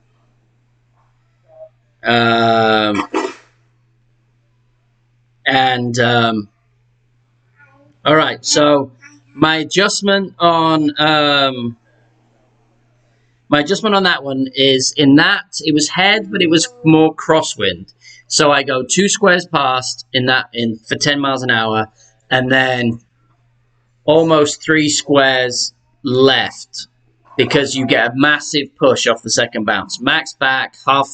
All right, so my adjustment on that one is in that it was head, but it was more crosswind. So I go 2 squares past for 10 miles an hour, and then almost 3 squares left because you get a massive push off the second bounce. Max back, half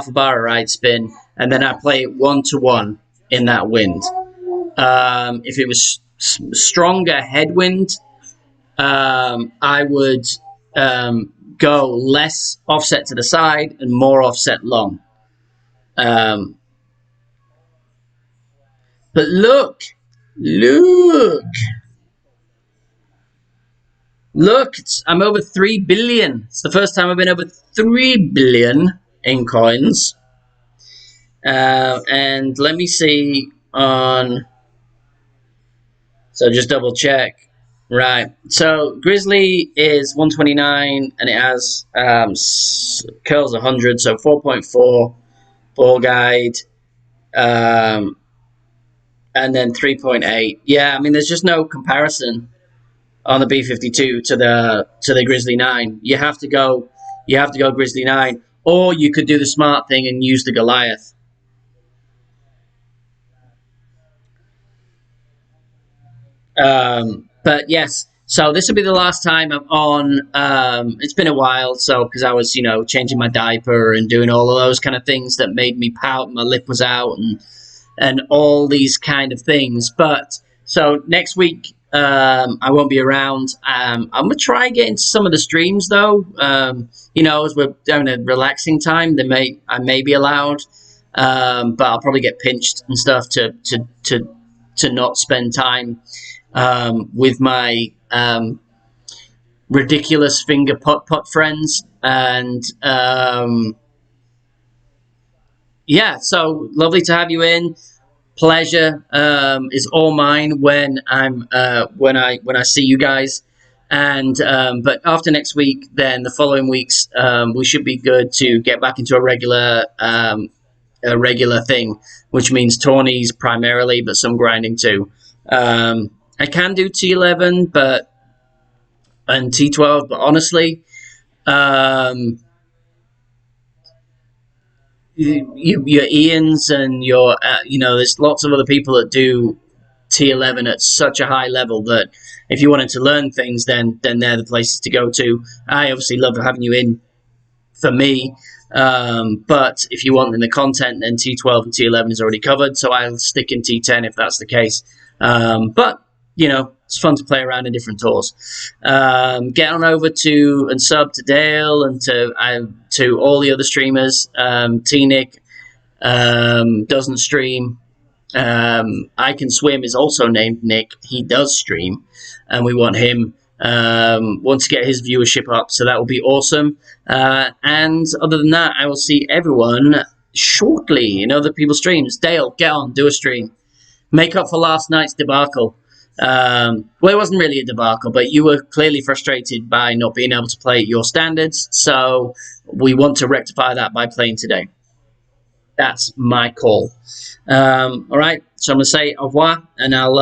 a bar of right spin, and then I play it 1-to-1 in that wind. If it was stronger headwind, I would go less offset to the side and more offset long. But look, I'm over 3 billion. It's the first time I've been over 3 billion in coins. And let me see on. So just double check. Right. So Grizzly is 129 and it has curls 100, so 4.4 ball guide. And then 3.8. Yeah, I mean there's just no comparison on the B52 to the Grizzly 9. You have to go Grizzly 9, or you could do the smart thing and use the Goliath. But yes, so this will be the last time I'm on. It's been a while, so because I was, changing my diaper and doing all of those kind of things that made me pout. My lip was out and all these kind of things. But so next week I won't be around. I'm gonna try and get into some of the streams though. As we're having a relaxing time, I may be allowed, but I'll probably get pinched and stuff to not spend time with my ridiculous finger putt friends. And yeah, so lovely to have you in. Pleasure is all mine when I see you guys. And but after next week, then the following weeks, we should be good to get back into a regular thing, which means tourneys primarily, but some grinding too. I can do T11, and T12, but honestly, your Ians and there's lots of other people that do T11 at such a high level that if you wanted to learn things, then they're the places to go to. I obviously love having you in for me, but if you want in the content, then T12 and T11 is already covered, so I'll stick in T10 if that's the case. But it's fun to play around in different tours. Get on over to and sub to Dale and to all the other streamers. T-Nick doesn't stream. I Can Swim is also named Nick. He does stream, and we want him want to get his viewership up, so that will be awesome. And other than that, I will see everyone shortly in other people's streams. Dale, get on, do a stream. Make up for last night's debacle. Well, it wasn't really a debacle, but you were clearly frustrated by not being able to play at your standards, so we want to rectify that by playing today. That's my call. All right, so I'm going to say au revoir, and I'll